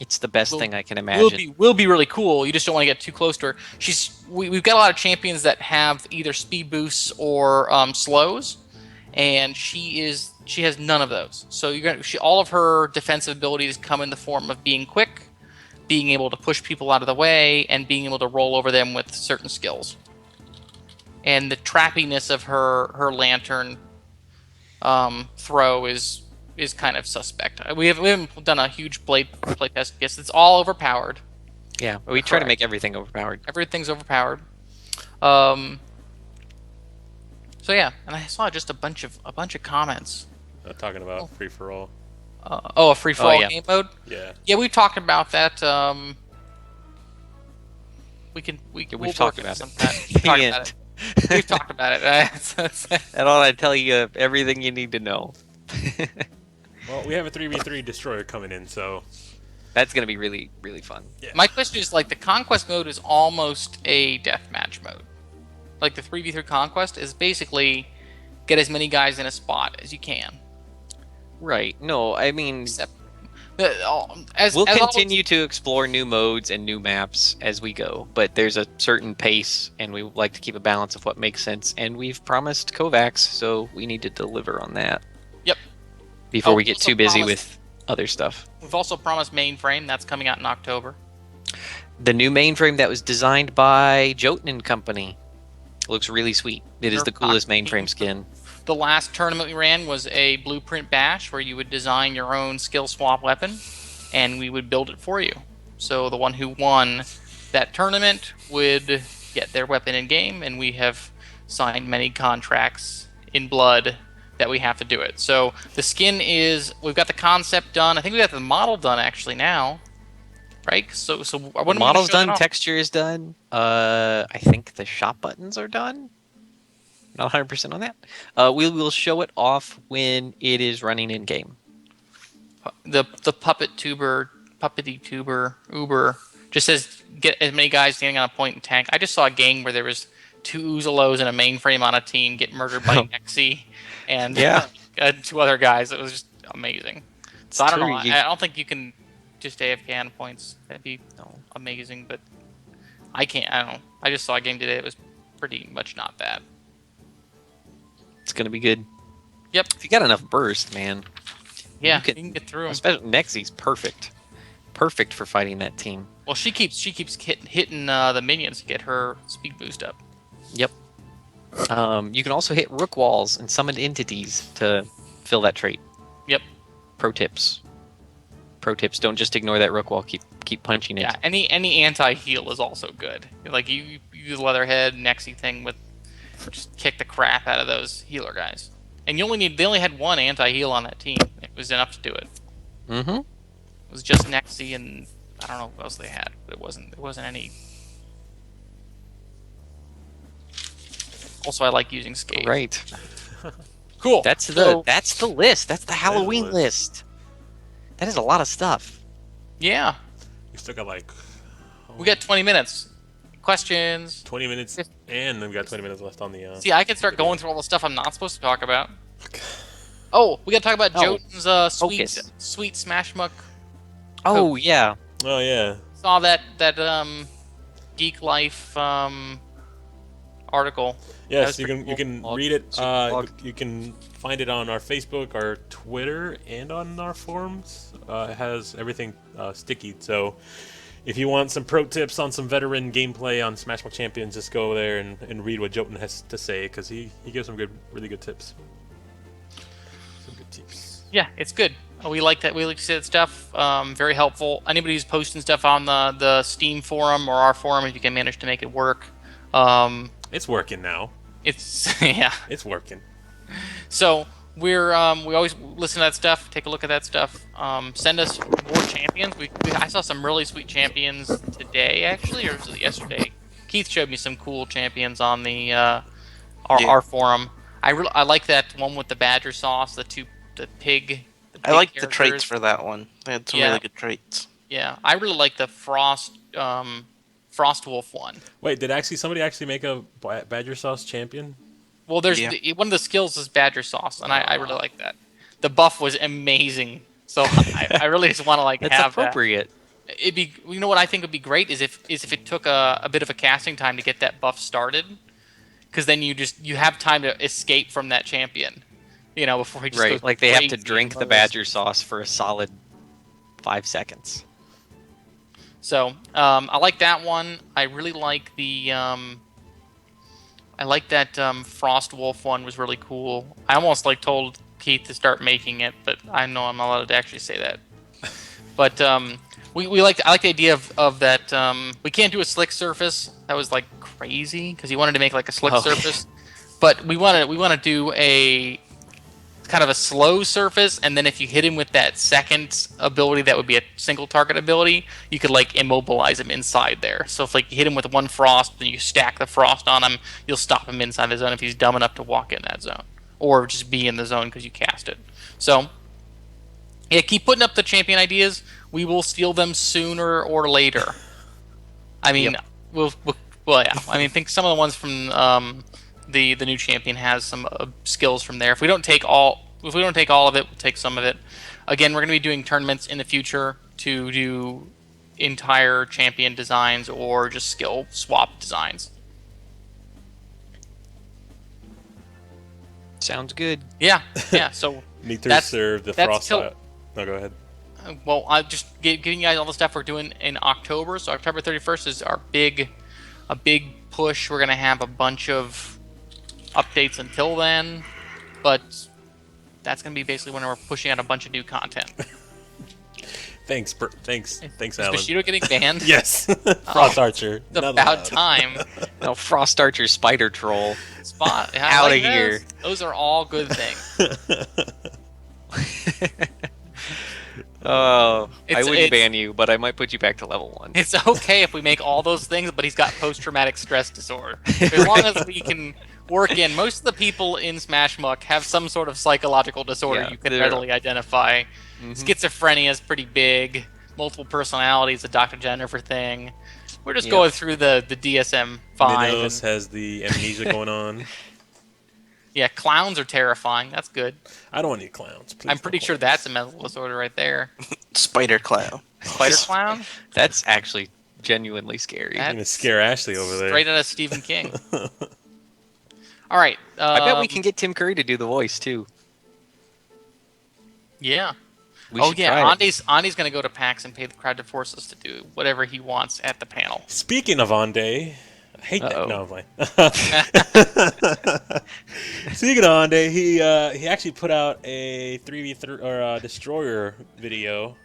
It's the best thing I can imagine. will be really cool. You just don't want to get too close to her. We've got a lot of champions that have either speed boosts or slows, and she has none of those. So all of her defensive abilities come in the form of being quick, being able to push people out of the way, and being able to roll over them with certain skills. And the trappiness of her lantern throw is is kind of suspect. We haven't done a huge play test. Yes, it's all overpowered. Yeah, we try to Correct. make everything overpowered. Everything's overpowered. So yeah, and I saw just a bunch of comments. Talking about free for all. A free for all yeah. game mode. Yeah. Yeah, we've talked about that. We'll talked work about some it. time. We've talked about it. We've talked about it. And all I tell you everything you need to know. Well, we have a 3v3 destroyer coming in, so That's gonna be really, really fun. yeah. My question is, like, the conquest mode is almost a deathmatch mode. Like, the 3v3 conquest is basically get as many guys in a spot as you can. Right. No, I mean, Except, we'll continue to explore new modes and new maps as we go, but there's a certain pace, and we like to keep a balance of what makes sense. And we've promised Kovax, so we need to deliver on that. Yep. Before we we get also too busy promised- with other stuff. We've also promised mainframe. That's coming out in October. The new mainframe that was designed by Jotun and Company looks really sweet. It is the coolest mainframe skin. The last tournament we ran was a blueprint bash where you would design your own skill swap weapon, and we would build it for you. So the one who won that tournament would get their weapon in game, and we have signed many contracts in blood that we have to do it. So the skin is, we've got the concept done. I think we got the model done actually now, right? So when Model's done, texture is done. I think the shop buttons are done. Not 100% on that. We will show it off when it is running in game. The puppety tuber Uber just says get as many guys standing on a point and tank. I just saw a game where there was 2 Uzalos and a mainframe on a team get murdered by Nexi and Yeah. 2 other guys. It was just amazing. So I don't true, know. you- I don't think you can just AFK on points. That'd be amazing, but I can't. I don't know. I just saw a game today that was pretty much not bad. It's gonna be good. Yep. If you got enough burst, man. Yeah, You you can get through them. Especially Nexi's perfect. Perfect for fighting that team. Well, she keeps hitting the minions to get her speed boost up. Yep. You can also hit rook walls and summon entities to fill that trait. Yep. Pro tips. Pro tips. Don't just ignore that rook wall. Keep punching it. Yeah, any anti-heal is also good. Like you use Leatherhead, Nexi thing with just kick the crap out of those healer guys. And they only had 1 anti-heal on that team. It was enough to do it. Mm-hmm. It was just Nexi and I don't know what else they had, but it wasn't any. Also, I like using Skate. Right. Cool. That's the list. That's the Halloween list. That is a lot of stuff. Yeah. We still got like We got 20 minutes. Questions. 20 minutes, and then we got 20 minutes left on the. See, I can start going through all the stuff I'm not supposed to talk about. Oh, we got to talk about Jotun's sweet Smash Muck. Oh yeah. Oh yeah. Saw that Geek Life article. Yes, That you was can pretty cool. read it. Blog. You can find it on our Facebook, our Twitter, and on our forums. It has everything sticky. So if you want some pro tips on some veteran gameplay on Smash Bros. Champions, just go there and read what Jotun has to say because he gives some really good tips. Some good tips. Yeah, it's good. We like that. We like to see that stuff. Very helpful. Anybody who's posting stuff on the Steam forum or our forum, if you can manage to make it work. It's working now. It's yeah. It's working. So we always listen to that stuff, take a look at that stuff. Send us more champions. I saw some really sweet champions today, actually, or was it yesterday? Keith showed me some cool champions on the our forum. I like that one with the badger sauce, the pig. I like the characters. traits for that one. They had some Yeah. really good traits. Yeah, I really like the Frost Wolf one. Wait, did somebody actually make a Badger Sauce champion? Well, there's Yeah. one of the skills is badger sauce, and I really like that. The buff was amazing, so I really just want to That's have appropriate. that. It'd be, you know what I think would be great is if it took a bit of a casting time to get that buff started, because then you have time to escape from that champion, before he just Right. goes Like they have to crazy drink the and badger sauce for a solid 5 seconds. So I like that one. I really like the I like that Frost Wolf one was really cool. I almost told Keith to start making it, but I know I'm not allowed to actually say that. But I like the idea of that. We can't do a slick surface. That was like crazy because he wanted to make like a slick surface, but we want to do a kind of a slow surface, and then if you hit him with that second ability, that would be a single target ability, you could like immobilize him inside there. So if like you hit him with one frost, then you stack the frost on him, you'll stop him inside the zone if he's dumb enough to walk in that zone, or just be in the zone because you cast it. So yeah, keep putting up the champion ideas. We will steal them sooner or later. I mean, well, yeah. I mean, I think some of the ones from the new champion has some skills from there. If we don't take all of it, we'll take some of it. Again, we're going to be doing tournaments in the future to do entire champion designs or just skill swap designs. Sounds good. Yeah. So Need to reserve the frost. No, go ahead. Well, I'm just giving you guys all the stuff we're doing in October. So October 31st is a big push. We're going to have a bunch of updates until then, but that's going to be basically when we're pushing out a bunch of new content. Thanks, Alan. Bushido getting banned? Yes. Frost Archer. It's about time. No, Frost Archer Spider Troll. Out of here. Those are all good things. Oh, I wouldn't ban you, but I might put you back to level 1. It's okay if we make all those things, but he's got post-traumatic stress disorder. As long as we can work in, most of the people in Smash Muck have some sort of psychological disorder you can readily identify. Mm-hmm. Schizophrenia is pretty big. Multiple personalities, a Dr. Jennifer thing. We're just going through the DSM-5. Minos has the amnesia going on. Yeah, clowns are terrifying. That's good. I don't want any clowns. Please. I'm pretty sure that's a mental disorder right there. Spider clown. Spider clown? That's actually genuinely scary. You're going to scare Ashley over there. Straight out of Stephen King. All right. I bet we can get Tim Curry to do the voice, too. Yeah. Try Andy's going to go to PAX and pay the crowd to force us to do whatever he wants at the panel. Speaking of Ande, I hate that. No, I'm playing. Speaking of Ande, he actually put out a 3v3 or Destroyer video.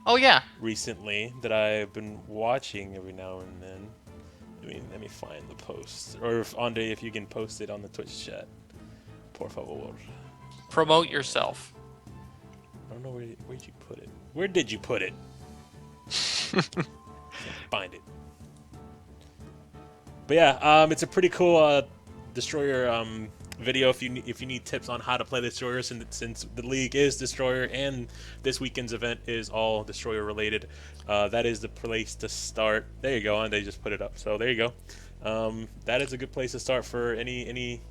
Oh yeah. Recently that I've been watching every now and then. Let me find the post, or if Ande, if you can post it on the Twitch chat, por favor. Promote yourself. I don't know where'd you put it. Where did you put it? Find it. But yeah, it's a pretty cool Destroyer video if you need tips on how to play Destroyer, since the league is Destroyer and this weekend's event is all Destroyer related. That is the place to start. There you go, and they just put it up. So there you go. That is a good place to start for any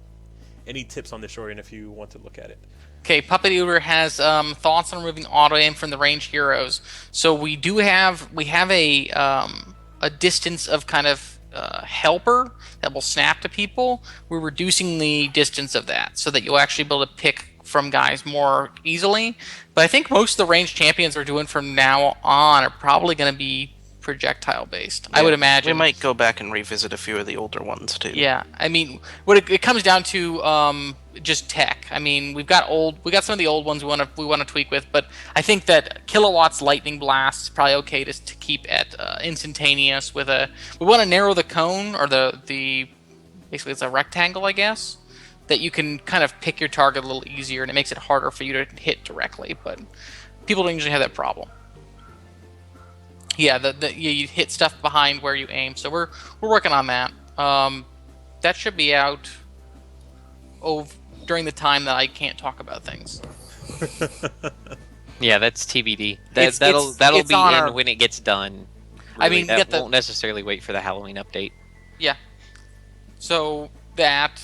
tips on Destroyer, and if you want to look at it. Okay, Puppet Eater has thoughts on removing auto aim from the ranged heroes. So we have a distance of kind of helper that will snap to people. We're reducing the distance of that so that you'll actually be able to pick from guys more easily. But I think most of the ranged champions we're doing from now on are probably going to be projectile based. Yeah, I would imagine. We might go back and revisit a few of the older ones too. Yeah, I mean, what it comes down to just tech. I mean, we got some of the old ones we want to tweak with, but I think that Kilowatts Lightning Blast is probably okay to keep at instantaneous. We want to narrow the cone, or the basically it's a rectangle, I guess, that you can kind of pick your target a little easier, and it makes it harder for you to hit directly. But people don't usually have that problem. Yeah, you hit stuff behind where you aim, so we're working on that. That should be out during the time that I can't talk about things. Yeah, that's TBD. That'll be in when it gets done. Really. I mean, that won't necessarily wait for the Halloween update. Yeah. So that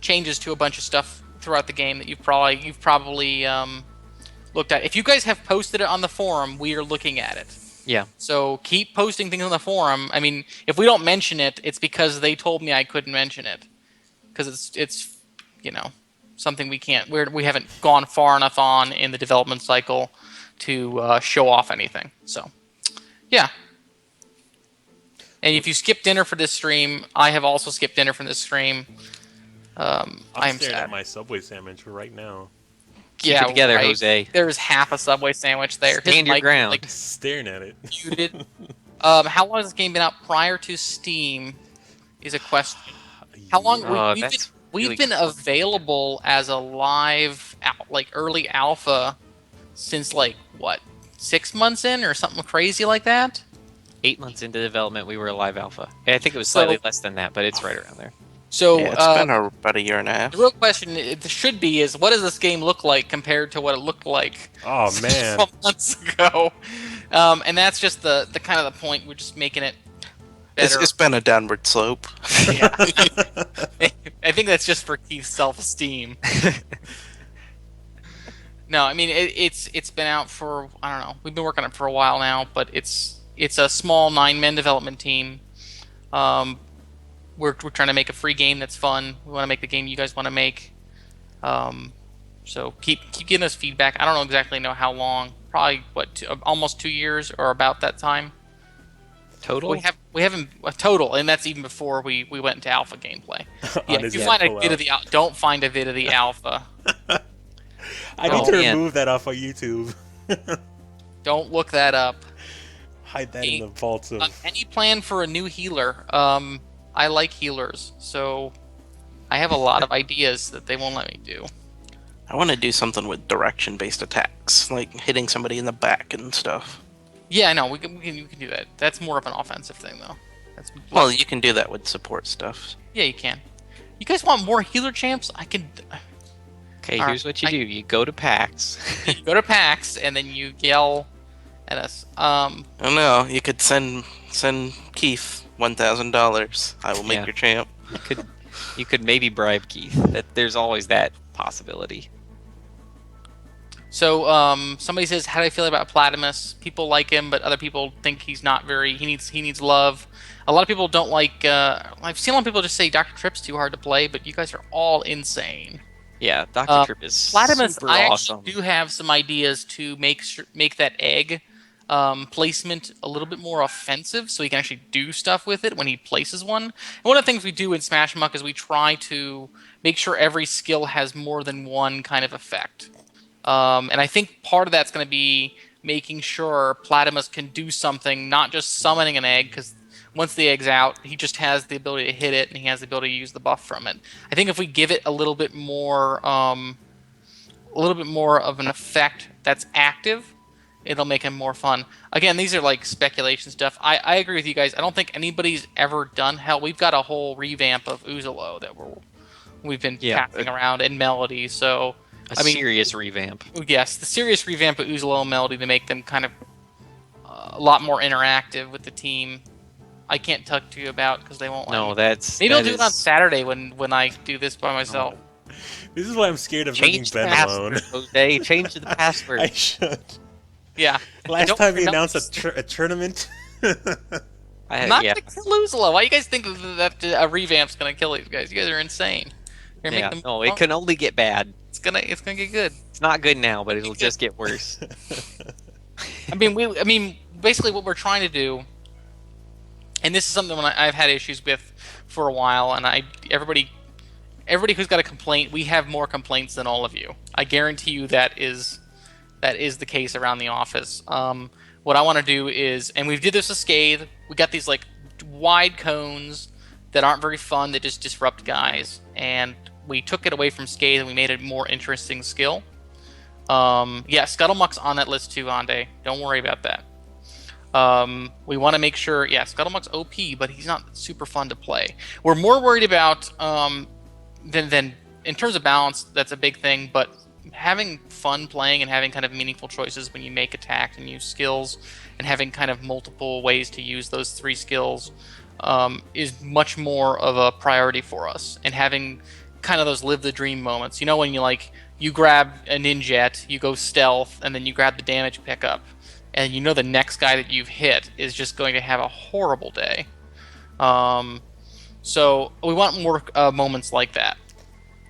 changes to a bunch of stuff throughout the game that you've probably looked at. If you guys have posted it on the forum, we are looking at it. Yeah. So keep posting things on the forum. I mean, if we don't mention it, it's because they told me I couldn't mention it, because it's something we haven't gone far enough on in the development cycle to show off anything. So yeah. And if you skip dinner for this stream, I have also skipped dinner from this stream. I'm I'm staring sad. at my Subway sandwich right now. Keep it together, right. Jose. There's half a Subway sandwich there. Stand your mic, ground. Like, Staring at it. muted. How long has this game been out prior to Steam? Is a question. How long Oh, we've been that's really available as a live like early alpha since like what 6 months in or something crazy like that. 8 months into development, we were a live alpha. I think it was So- slightly less than that, but it's right around there. So Yeah, it's been about a year and a half. the real question it should be is what does this game look like compared to what it looked like Oh man. 12 months ago? And that's just the kind of the point. We're just making it better. It's been a downward slope. Yeah. I think that's just for Keith's self-esteem. No, I mean it's been out for I don't know. We've been working on it for a while now, but it's a small 9-man development team. We're trying to make a free game that's fun. We want to make the game you guys want to make. So keep giving us feedback. I don't exactly know how long. Probably almost 2 years or about that time. Total? We haven't a total, and that's even before we went into alpha gameplay. Yeah, On if his you find a pull vid out. of the don't find a vid of the alpha. I need Oh, to man. remove that off of YouTube. Don't look that up. Hide that in the vaults of. Any plan for a new healer? I like healers, so I have a lot of ideas that they won't let me do. I want to do something with direction-based attacks, like hitting somebody in the back and stuff. Yeah, I know we can do that. That's more of an offensive thing, though. That's Well, you can do that with support stuff. yeah, you can. You guys want more healer champs? I can. Okay, All here's right, what you do. You go to PAX. You go to PAX and then you yell at us. I don't know. You could send Keith $1,000. I will make Yeah. your champ. You could maybe bribe Keith. There's always that possibility. So somebody says, "How do I feel about Platimus?" People like him, but other people think he's not very. He needs love. A lot of people don't like. I've seen a lot of people just say Dr. Tripp's too hard to play, but you guys are all insane. Yeah, Dr. Tripp is Platimus, super I awesome. actually do have some ideas to make that egg placement a little bit more offensive, so he can actually do stuff with it when he places one. And one of the things we do in Smash Muck is we try to make sure every skill has more than one kind of effect. And I think part of that's going to be making sure Platimus can do something, not just summoning an egg, because once the egg's out, he just has the ability to hit it, and he has the ability to use the buff from it. I think if we give it a little bit more of an effect that's active, it'll make him more fun. Again, these are like speculation stuff. I agree with you guys. I don't think anybody's ever done. Hell, we've got a whole revamp of Uzalo that we've been passing around in Melody. So A serious revamp. yes, the serious revamp of Uzalo and Melody to make them kind of a lot more interactive with the team. I can't talk to you about because they won't let me. No, that's Maybe I'll that do it on is- Saturday when I do this by myself. This is why I'm scared of leaving Change the Ben alone. password, Jose. Change the password. I should. Yeah. Last Don't time we remember- announced a tournament. I'm not yeah, gonna kill Uzalo. Why you guys think that a revamp's gonna kill these guys? You guys are insane. You're gonna yeah. make them, No, it can only get bad. It's gonna get good. It's not good now, but it'll just get worse. I mean, basically what we're trying to do, and this is something I've had issues with for a while, and everybody who's got a complaint, we have more complaints than all of you. I guarantee you that is the case around the office. What I want to do is, and we did this with Scathe, we got these like wide cones that aren't very fun that just disrupt guys, and we took it away from Scathe and we made it a more interesting skill. Yeah, Scuttlemuck's on that list too, Ande. Don't worry about that. We want to make sure, yeah, Scuttlemuck's OP, but he's not super fun to play. We're more worried about, than in terms of balance, that's a big thing, but having fun playing and having kind of meaningful choices when you make attacks and use skills and having kind of multiple ways to use those 3 skills is much more of a priority for us. And having kind of those live the dream moments. You know, when you grab a ninjet, you go stealth, and then you grab the damage pickup, and you know the next guy that you've hit is just going to have a horrible day. So we want more moments like that.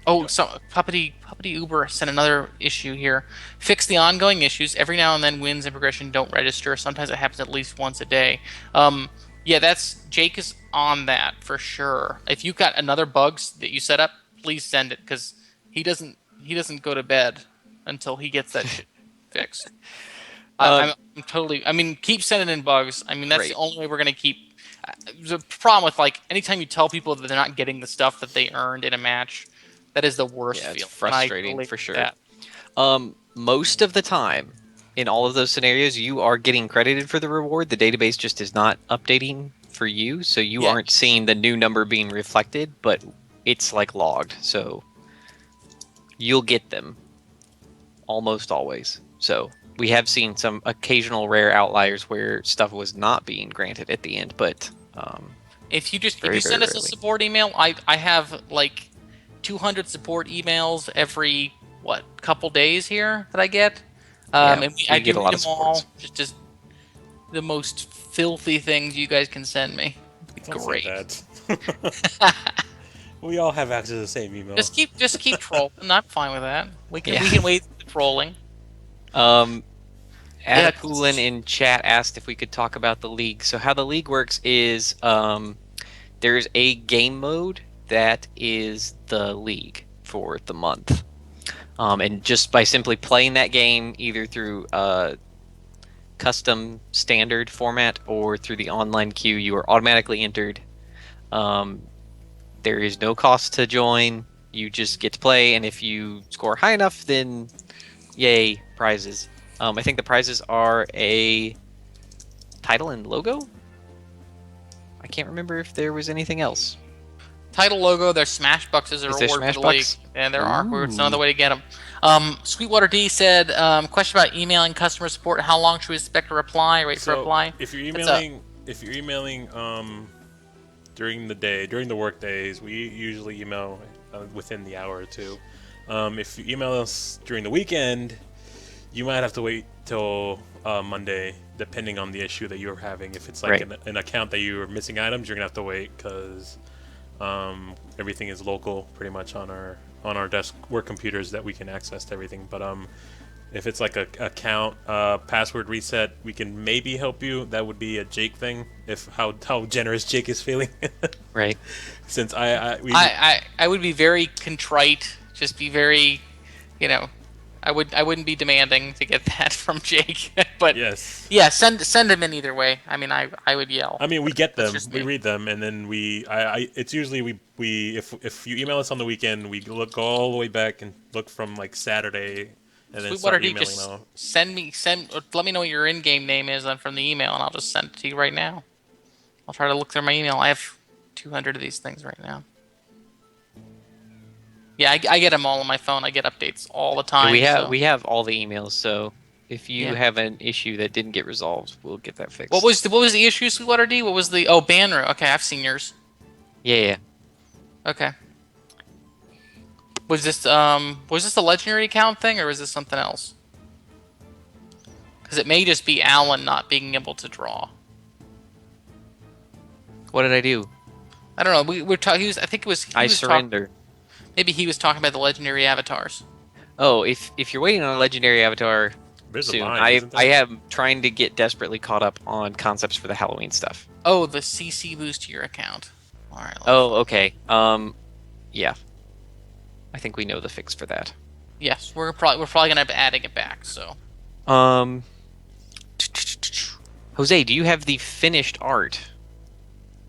Oh, so Puppety Uber sent another issue here. Fix the ongoing issues. Every now and then wins and progression don't register. Sometimes it happens at least once a day. Yeah, Jake is on that for sure. If you've got another bugs that you set up, please send it because he doesn't go to bed until he gets that shit fixed. I'm totally. I mean, keep sending in bugs. I mean, that's the Great. only way we're gonna keep. There's a problem with like anytime you tell people that they're not getting the stuff that they earned in a match, that is the worst Yeah, it's feeling. And I frustrating totally for get sure. that. Most of the time, in all of those scenarios, you are getting credited for the reward. The database just is not updating for you, so you Yeah. aren't seeing the new number being reflected, but it's like logged, so you'll get them almost always. So we have seen some occasional rare outliers where stuff was not being granted at the end, but If you very, very send us a rarely. support email, I have like 200 support emails every couple days here that I get. Yeah, And we I get do a lot read of them all. supports. Just the most filthy things you guys can send me. Don't Great. say that. We all have access to the same email. Just keep trolling. I'm fine with that. We can Yeah. wait for the trolling. Adapulin in chat asked if we could talk about the league. So how the league works is there's a game mode that is the league for the month. And just by simply playing that game either through custom standard format or through the online queue, you are automatically entered. There is no cost to join. You just get to play, and if you score high enough, then yay, prizes. I think the prizes are a title and logo. I can't remember if there was anything else. Title logo, their Smash Bucks is a Is there reward Smash for the league. Bucks? And there are. It's Ooh. another way to get them. Sweetwater D said, question about emailing customer support. How long should we expect a reply? Wait for a reply? If you're It's a- emailing during the work days, we usually email within the hour or two. If you email us during the weekend, you might have to wait till Monday, depending on the issue that you're having. If it's like Right. an account that you're missing items, you're gonna have to wait because everything is local, pretty much on our desk work computers that we can access everything. But if it's like a account password reset, we can maybe help you. That would be a Jake thing. If how generous Jake is feeling, Right. since I would be very contrite. Just be very, I wouldn't be demanding to get that from Jake. But yes. yeah, send him in either way. I mean, I would yell. I mean, we get That's them, just we me. read them, and then it's usually we if you email us on the weekend, we look all the way back and look from like Saturday, and then Sweetwater start D, emailing just them. let me know what your in-game name is from the email, and I'll just send it to you right now. I'll try to look through my email. I have 200 of these things right now. Yeah, I get them all on my phone. I get updates all the time. We have all the emails, so if you Yeah. have an issue that didn't get resolved, we'll get that fixed. What was the issue, Sweetwater D? What was the Banner? Okay, I've seen yours. Yeah. Okay. Was this a legendary account thing or was this something else? Because it may just be Alan not being able to draw. What did I do? I don't know. We're talking. I think it was. I surrender. Maybe he was talking about the legendary avatars. Oh, if you're waiting on a legendary avatar There's a soon, line, isn't there? I am trying to get desperately caught up on concepts for the Halloween stuff. Oh, the CC boost to your account. All right. Oh, okay. Yeah. I think we know the fix for that. Yes, we're probably gonna end up adding it back. So. Jose, do you have the finished art?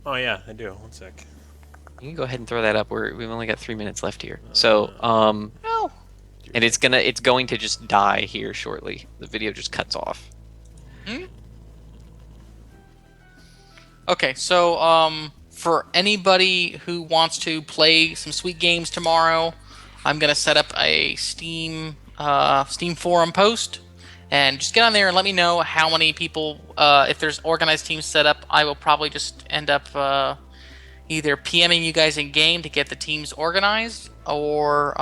Oh yeah, I do. One sec. You can go ahead and throw that up. We've only got 3 minutes left here. So, Oh. and it's going to just die here shortly. The video just cuts off. Okay, so for anybody who wants to play some sweet games tomorrow, I'm gonna set up a Steam forum post, and just get on there and let me know how many people. If there's organized teams set up, I will probably just end up either PMing you guys in game to get the teams organized, or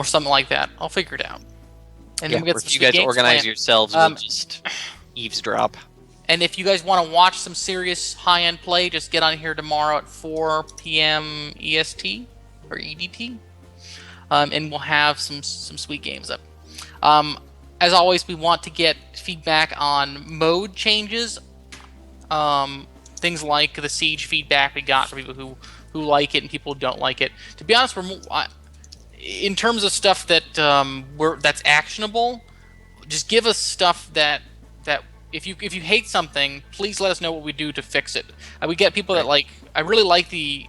something like that. I'll figure it out. And Yeah, then we'll get or some if you sweet guys games organize planned. yourselves, we'll just eavesdrop. And if you guys want to watch some serious high-end play, just get on here tomorrow at 4 p.m. EST or EDT, and we'll have some sweet games up. As always, we want to get feedback on mode changes, things like the Siege feedback we got from people who who like it and people who don't like it. To be honest, in terms of stuff that that's actionable, just give us stuff that if you hate something, please let us know what we do to fix it. We get people that like. I really like the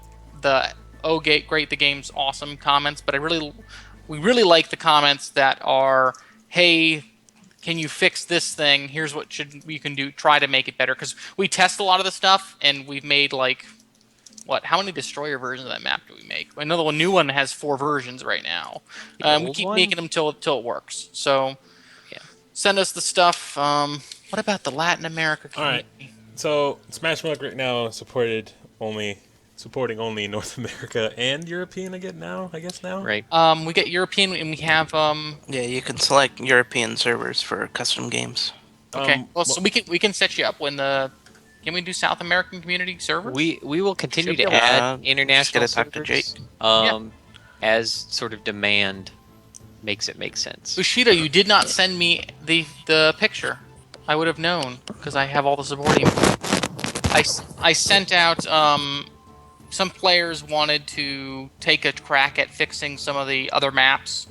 oh great, the game's awesome comments, but we really like the comments that are, hey, can you fix this thing? Here's what we can do. Try to make it better, because we test a lot of the stuff and we've made like. How many destroyer versions of that map do we make? I know the new one has 4 versions right now. We keep making them till it works. So, send us the stuff. What about the Latin America community? All right. So Smash Mouth right now supporting only North America and European. I guess now. Right. We get European and we have Yeah, you can select European servers for custom games. Okay. So we can set you up when the. Can we do South American community servers? We will continue Should to be able to. add international just gotta talk to servers, Jake. as sort of demand makes it make sense. Bushido, you did not send me the picture. I would have known because I have all the supporting. I sent out some players wanted to take a crack at fixing some of the other maps.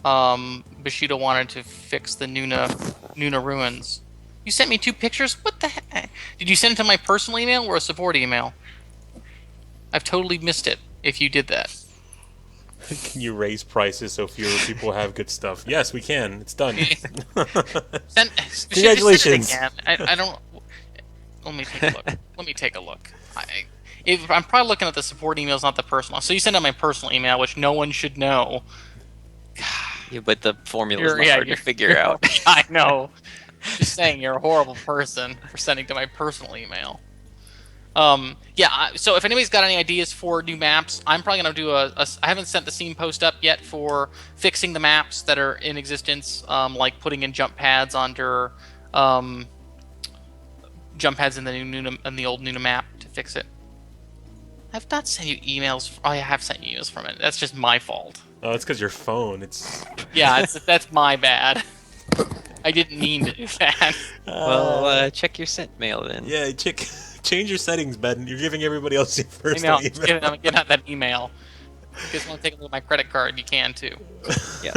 Bushido wanted to fix the Nuna ruins. You sent me 2 pictures? What the heck? Did you send it to my personal email or a support email? I've totally missed it if you did that. Can you raise prices so fewer people have good stuff? Yes, we can. It's done. Congratulations. I don't. Let me take a look. I'm probably looking at the support emails, not the personal. So you send out my personal email, which no one should know. Yeah, but the formula is hard to figure out. I know. Just saying, you're a horrible person for sending to my personal email. So if anybody's got any ideas for new maps, I'm probably going to do I haven't sent the scene post up yet for fixing the maps that are in existence, like putting in jump pads under jump pads in the old Nuna map to fix it. I've not sent you emails. I have sent you emails from it. That's just my fault. Oh, it's because your phone. It's that's my bad. I didn't mean to do that. Well, check your sent mail then. Yeah, change your settings, Ben. You're giving everybody else your personal email. I'm getting out that email. If you just want to take a look at my credit card, you can too. Yeah.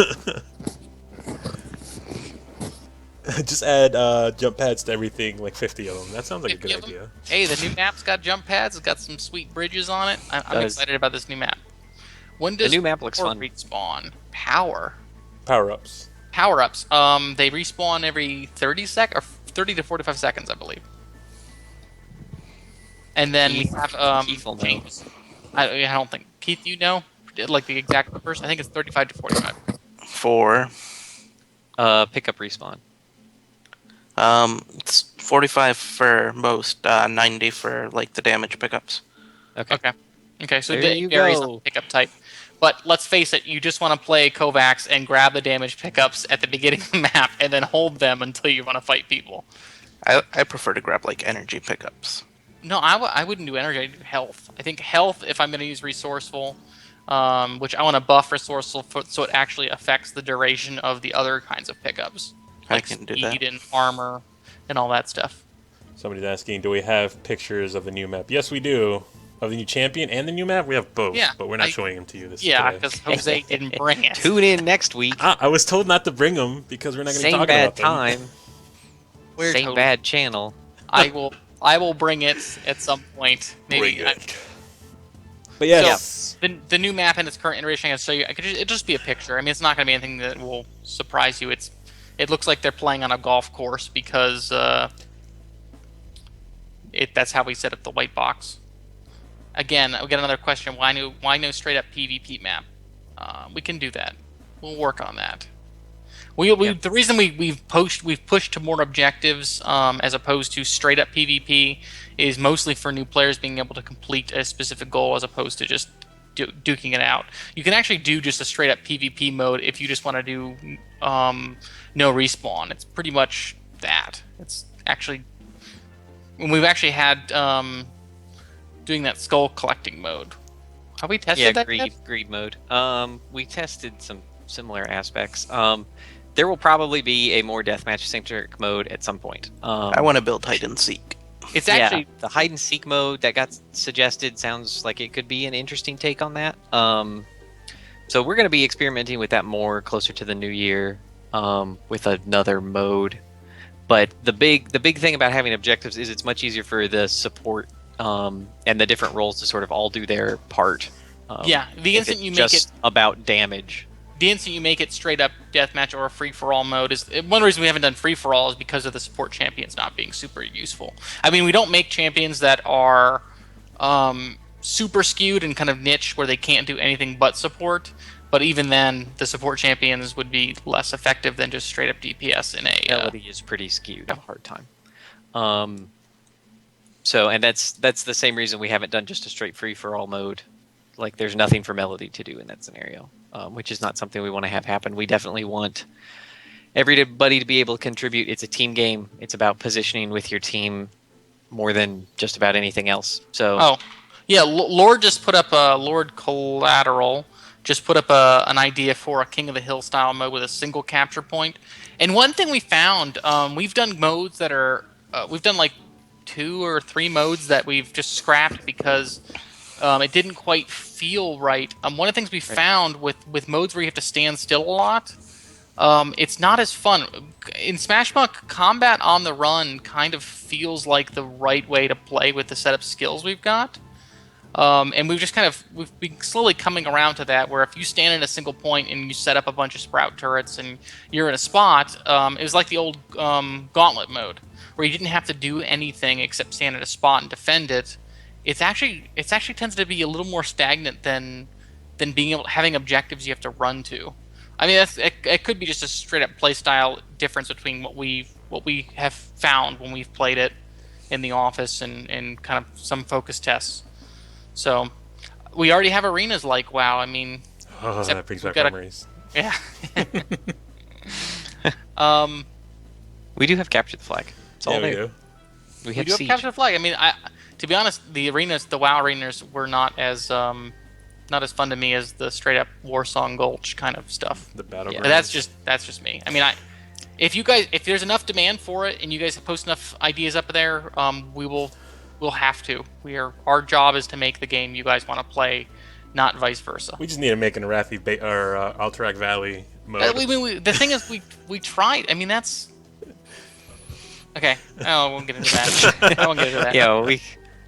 Just add jump pads to everything, like 50 of them. That sounds like a good idea. Hey, the new map's got jump pads. It's got some sweet bridges on it. I'm excited about this new map. When does the new map looks fun? Respawn Power-ups. Power-ups. They respawn every 30 or 30 to 45 seconds, I believe. And then we have Keith will know. I don't think Keith, you know, like the exact numbers. I think it's 35 to 45. 4. Pickup respawn. It's 45 for most, 90 for like the damage pickups. Okay. So there it varies on the pickup type. But let's face it, you just want to play Kovax and grab the damage pickups at the beginning of the map and then hold them until you want to fight people. I prefer to grab like energy pickups. No, I wouldn't do energy. I'd do health. I think health, if I'm going to use resourceful, which I want to buff resourceful so it actually affects the duration of the other kinds of pickups. Like I can do speed that. and armor and all that stuff. Somebody's asking, do we have pictures of the new map? Yes, we do. Of the new champion and the new map? We have both, but we're not showing them to you today. Because Jose didn't bring it. Tune in next week. I was told not to bring them because we're not going to talk about them. Same bad time. Same bad channel. I will bring it at some point. Maybe. Bring it. But yes. So, the new map in its current iteration, I can show you. It'll just be a picture. I mean, it's not going to be anything that will surprise you. It looks like they're playing on a golf course because that's how we set up the white box. Again, we got another question. Why no straight up PvP map? We can do that. We'll work on that. The reason we've pushed to more objectives as opposed to straight up PvP is mostly for new players being able to complete a specific goal as opposed to just duking it out. You can actually do just a straight up PvP mode if you just want to do no respawn. It's pretty much that. It's actually when we've actually had doing that skull collecting mode. Have we tested that yet? Greed mode. We tested some similar aspects. There will probably be a more deathmatch centric mode at some point. I want to build hide and seek. It's Yeah, actually the hide and seek mode that got suggested sounds like it could be an interesting take on that. So we're going to be experimenting with that more closer to the new year, with another mode. But the big thing about having objectives is it's much easier for the support and the different roles to sort of all do their part. yeah. The if instant it's you make just about damage. the instant you make it straight up deathmatch or a free for all mode is one reason we haven't done free for all is because of the support champions not being super useful. I mean, we don't make champions that are super skewed and kind of niche where they can't do anything but support. But even then, the support champions would be less effective than just straight up DPS in a. Melody is pretty skewed. A hard time. So, and that's the same reason we haven't done just a straight free for all mode. Like, there's nothing for Melody to do in that scenario, which is not something we want to have happen. We definitely want everybody to be able to contribute. It's a team game. It's about positioning with your team more than just about anything else. So, Oh, yeah. Lord just put up a Lord Collateral. Just put up an idea for a King of the Hill style mode with a single capture point. And one thing we found, we've done modes that are, we've done like 2 or 3 modes that we've just scrapped because it didn't quite feel right. One of the things we found with modes where you have to stand still a lot, it's not as fun. In Smashbuck, combat on the run kind of feels like the right way to play with the set of skills we've got. And we've been slowly coming around to that, where if you stand in a single point and you set up a bunch of sprout turrets and you're in a spot, it was like the old gauntlet mode, where you didn't have to do anything except stand at a spot and defend it. It's actually tends to be a little more stagnant than being able having objectives you have to run to. I mean, it could be just a straight up playstyle difference between what we have found when we've played it in the office and kind of some focus tests. So, we already have arenas like WoW. I mean, that brings back memories. Yeah. we do have capture the flag. It's all Yeah, we there. do. We have do have siege. capture the flag. I mean, to be honest, the WoW arenas were not as fun to me as the straight up Warsong Gulch kind of stuff. The battle. But that's just me. I mean, if there's enough demand for it and you guys post enough ideas up there, we'll have to. Our job is to make the game you guys want to play, not vice versa. We just need to make an Arathi or Alterac Valley mode. The thing is, we tried. I mean, that's okay. I won't get into that. I won't get into that. Yeah,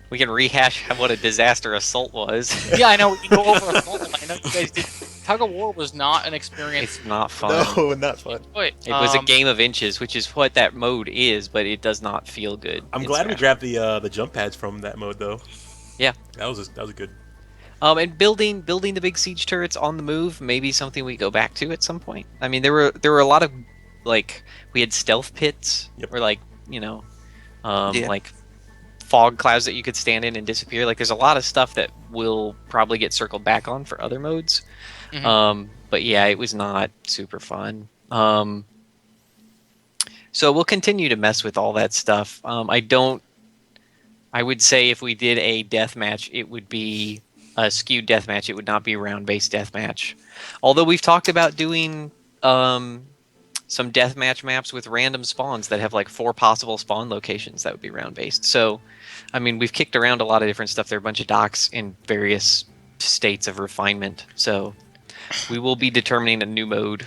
we can rehash what a disaster assault was. Yeah, I know. We can go over Assault. I know you guys did. Tug of War was not an experience. It's not fun. No, not fun. It was a game of inches, which is what that mode is, but it does not feel good. I'm in glad we Smash. grabbed the jump pads from that mode though. Yeah. That was a good. And building the big siege turrets on the move, maybe something we go back to at some point. I mean, there were a lot of, like, we had stealth pits, Yep. or like, like fog clouds that you could stand in and disappear. Like, there's a lot of stuff that will probably get circled back on for other modes. Mhm. But yeah, it was not super fun. So we'll continue to mess with all that stuff. I would say if we did a death match, it would be a skewed death match. It would not be a round-based death match. Although we've talked about doing some deathmatch maps with random spawns that have like 4 possible spawn locations that would be round-based. So, I mean, we've kicked around a lot of different stuff. There are a bunch of docs in various states of refinement. So we will be determining a new mode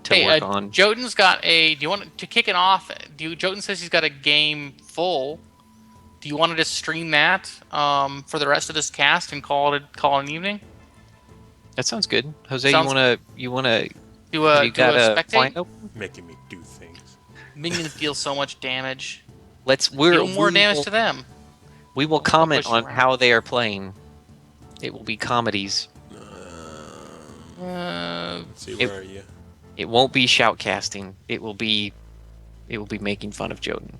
to work on. Jotun's got a. Do you want to kick it off? Jotun says he's got a game full. Do you want to just stream that for the rest of this cast and call it an evening? That sounds good. Jose, Sounds- you wanna Do a spectate? find open? Making me do things. Minions deal so much damage. We'll Deal more damage to them. We will comment push on around. how they are playing. It will be comedies. Let's see, where are you? It won't be shoutcasting. It will be making fun of Jotun.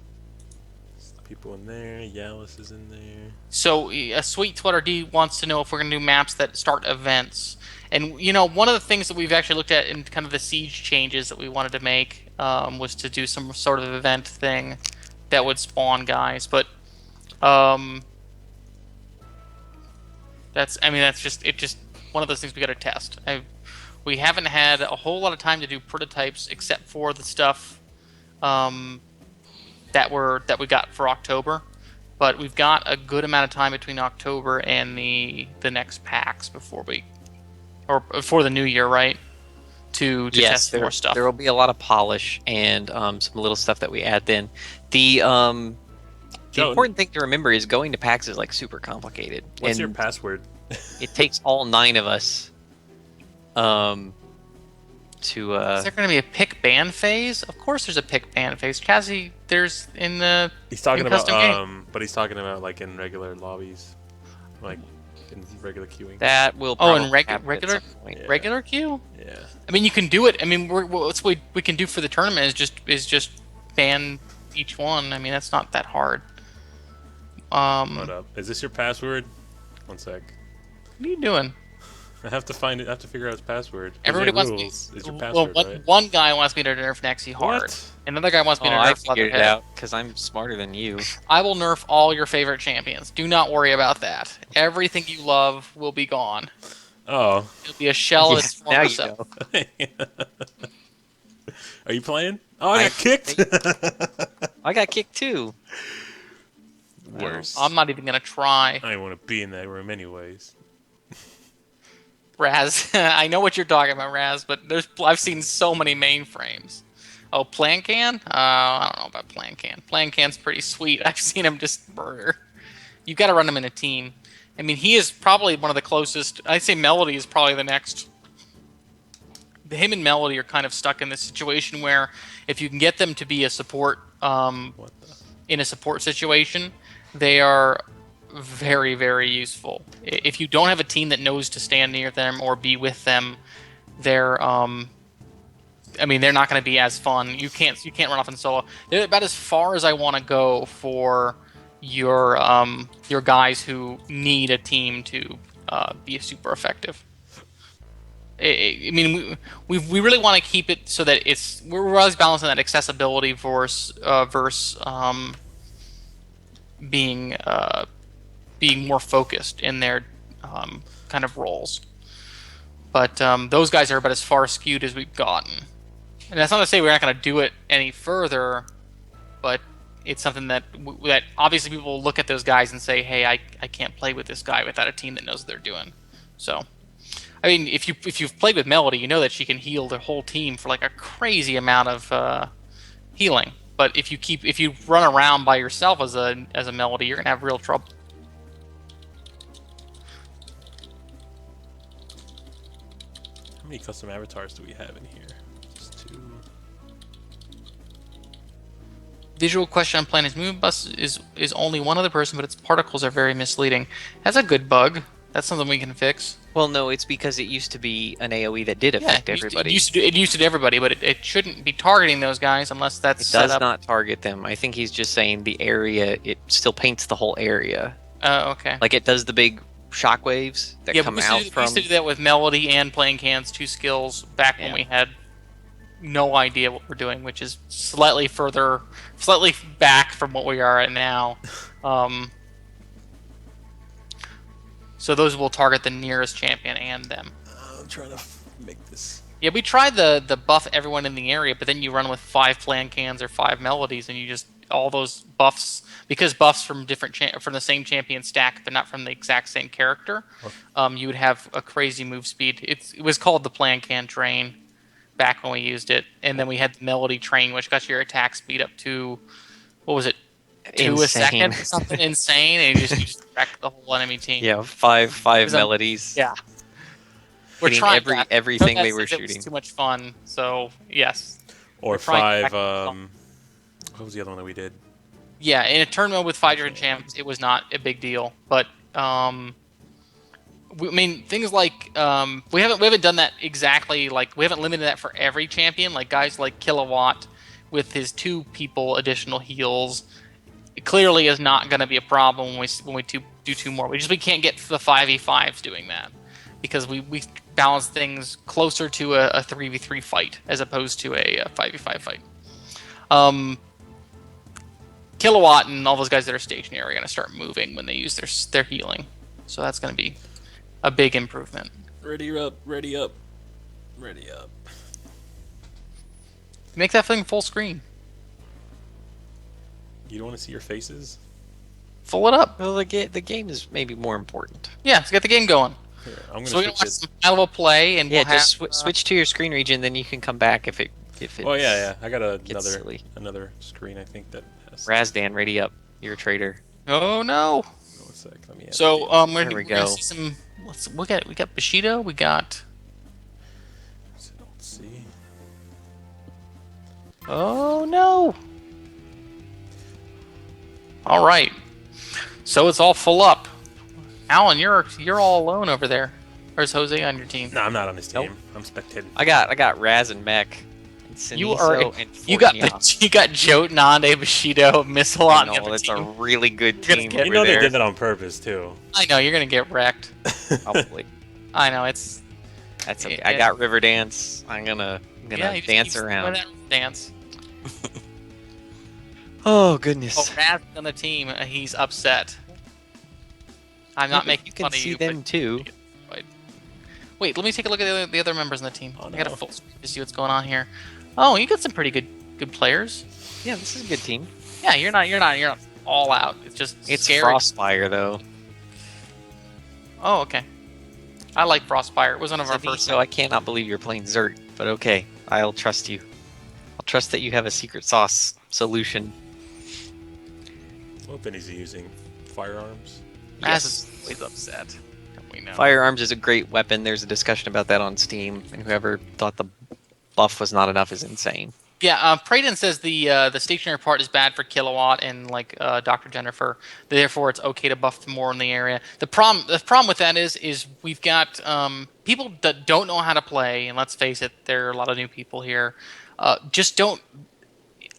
People in there. Yalis is in there. So, Sweet Twitter D wants to know if we're going to do maps that start events. And, one of the things that we've actually looked at in kind of the siege changes that we wanted to make was to do some sort of event thing that would spawn guys. But, that's just one of those things we got to test. We haven't had a whole lot of time to do prototypes except for the stuff that we got for October, but we've got a good amount of time between October and the next PAX before the new year, right? To Yes, test more stuff. there will be a lot of polish and some little stuff that we add then. The Joe, important thing to remember is going to PAX is like super complicated. what's and your password? It takes all 9 of us to Is there going to be a pick ban phase? Of course, there's a pick ban phase. Cassie, there's in the He's talking in about custom game. but he's talking about like in regular lobbies, like in regular queuing. that will Oh, probably in happen at regular some point. Yeah. regular queue. Yeah. I mean, you can do it. I mean, what we can do for the tournament is just ban each one. I mean, that's not that hard. Hold up. Is this your password? One sec. What are you doing? I have to find it. I have to figure out his password. Everybody wants rules. me. Is your Well, password right? one guy wants me to nerf Nexi hard. What? Another guy wants me to I nerf figured it Leatherhead. out because I'm smarter than you. I will nerf all your favorite champions. Do not worry about that. Everything you love will be gone. Oh. It'll be a shell of Yeah, its now former you self. know. Are you playing? Oh, I got kicked. I got kicked too. Worse. I'm not even gonna try. I don't want to be in that room anyways. Raz, I know what you're talking about, Raz, but I've seen so many mainframes. Oh, Plancan? I don't know about Plancan. Plancan's pretty sweet. I've seen him just murder. You've got to run him in a team. I mean, he is probably one of the closest. I'd say Melody is probably the next. Him and Melody are kind of stuck in this situation where if you can get them to be a support What the? in a support situation, they are very, very useful. If you don't have a team that knows to stand near them or be with them, they're they're not going to be as fun. You can't run off in solo. They're about as far as I want to go for your guys who need a team to be super effective. I mean, we really want to keep it so that we're always balancing that accessibility versus being more focused in their kind of roles. But those guys are about as far skewed as we've gotten. And that's not to say we're not going to do it any further, but it's something that obviously people will look at those guys and say, hey, I can't play with this guy without a team that knows what they're doing. So, I mean, if you've played with Melody, you know that she can heal the whole team for like a crazy amount of healing. But if you run around by yourself as a Melody, you're gonna have real trouble. How many custom avatars do we have in here? Just 2. Visual question on Planet's movement bus is only one other person, but its particles are very misleading. That's a good bug. That's something we can fix. Well, no, it's because it used to be an AoE that did affect everybody. It used to do everybody, but it shouldn't be targeting those guys unless that's It set does up. not target them. I think he's just saying the area. It still paints the whole area. Okay. Like it does the big shockwaves that come out we from. used to do that with Melody and playing cans, 2 skills, back when we had no idea what we're doing, which is slightly back from what we are at now. So those will target the nearest champion and them. I'm trying to make this. Yeah, we tried the buff everyone in the area, but then you run with 5 plan cans or 5 melodies, and you just all those buffs, because buffs from from the same champion stack, they're not from the exact same character. You would have a crazy move speed. It was called the plan can train back when we used it, and then we had the melody train, which got your attack speed up to what was it? 2 a second or something insane, and you just wreck the whole enemy team. Yeah, five melodies. Yeah. We're Hitting trying that. everything they were It was shooting. too much fun, so yes. Or We're trying 5. to What was the other one that we did? Yeah, in a tournament with 5 different champs, it was not a big deal. But things like we haven't done that exactly. Like we haven't limited that for every champion. Like guys like Kilowatt with his 2 people additional heals, it clearly is not going to be a problem when we do 2 more. We can't get the 5v5s doing that because we balance things closer to a 3v3 fight as opposed to a 5v5 fight. Kilowatt and all those guys that are stationary are going to start moving when they use their healing, so that's going to be a big improvement. Ready up, ready up, ready up. Make that thing full screen. You don't want to see your faces? Full it up. Well, the game is maybe more important. Yeah, let's get the game going. Here, I'm going to So we're gonna switch watch it. some high-level play, and Yeah, we'll just have, switch to your screen region, then you can come back if it's. Oh, yeah. I got gets silly. another screen, I think, that has... Razdan, ready up. You're a traitor. Oh no! One sec, let me add So the- we're There we gonna go. see some. We got Bushido. We got. Let's see. Oh no! All right. So it's all full up. Alan, you're all alone over there. Or is Jose on your team? No, I'm not on this team. Nope. I'm spectating. I got Raz and Mech. And You Siniso are. and You got Fortnia. you got Joe, Nande, Bushido, Missile I on the know, other that's a team. really good You're gonna team. get- over You know there. they did that on purpose, too. I know you're gonna get wrecked. Probably. I know it's. That's okay. Yeah. I got River Dance. I'm gonna You just dance keep around. doing that dance. Oh goodness. Oh, Raz on the team. He's upset. I'm not making You can fun of see you. them but- too. Wait, let me take a look at the other members on the team. Oh, I got a no. full screen to see what's going on here. Oh, you got some pretty good players. Yeah, this is a good team. Yeah, you're not all out. It's just It's scary. Frostfire though. Oh, okay. I like Frostfire. It was one of our first. So I cannot believe you're playing Zert, but okay, I'll trust you. I'll trust that you have a secret sauce solution. What weapon is he using? Firearms? Raz is always upset. We know. Firearms is a great weapon. There's a discussion about that on Steam, and whoever thought the buff was not enough is insane. Yeah, Prayden says the stationary part is bad for Kilowatt and like Dr. Jennifer. Therefore, it's okay to buff more in the area. The problem with that is we've got people that don't know how to play, and let's face it, there are a lot of new people here. Just don't.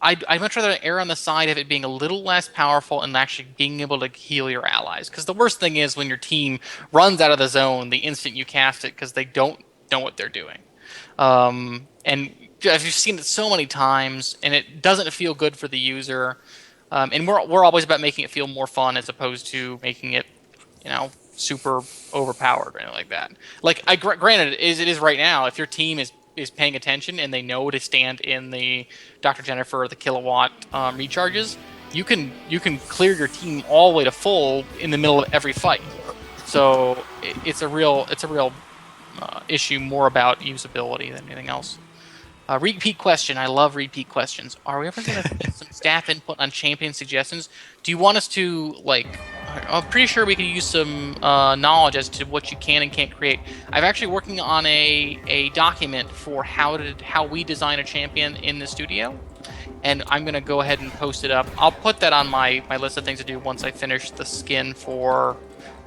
I'd much rather err on the side of it being a little less powerful and actually being able to heal your allies. Because the worst thing is when your team runs out of the zone the instant you cast it because they don't know what they're doing. And I've seen it so many times, and it doesn't feel good for the user. And we're always about making it feel more fun as opposed to making it, super overpowered or anything like that. Like, granted, it is right now. If your team is paying attention and they know to stand in the Dr. Jennifer or the Kilowatt recharges, you can clear your team all the way to full in the middle of every fight. So it's a real issue more about usability than anything else. Repeat question. I love repeat questions. Are we ever going to get some staff input on champion suggestions? Do you want us to, I'm pretty sure we could use some knowledge as to what you can and can't create. I'm actually working on a document for how we design a champion in the studio, and I'm going to go ahead and post it up. I'll put that on my list of things to do once I finish the skin for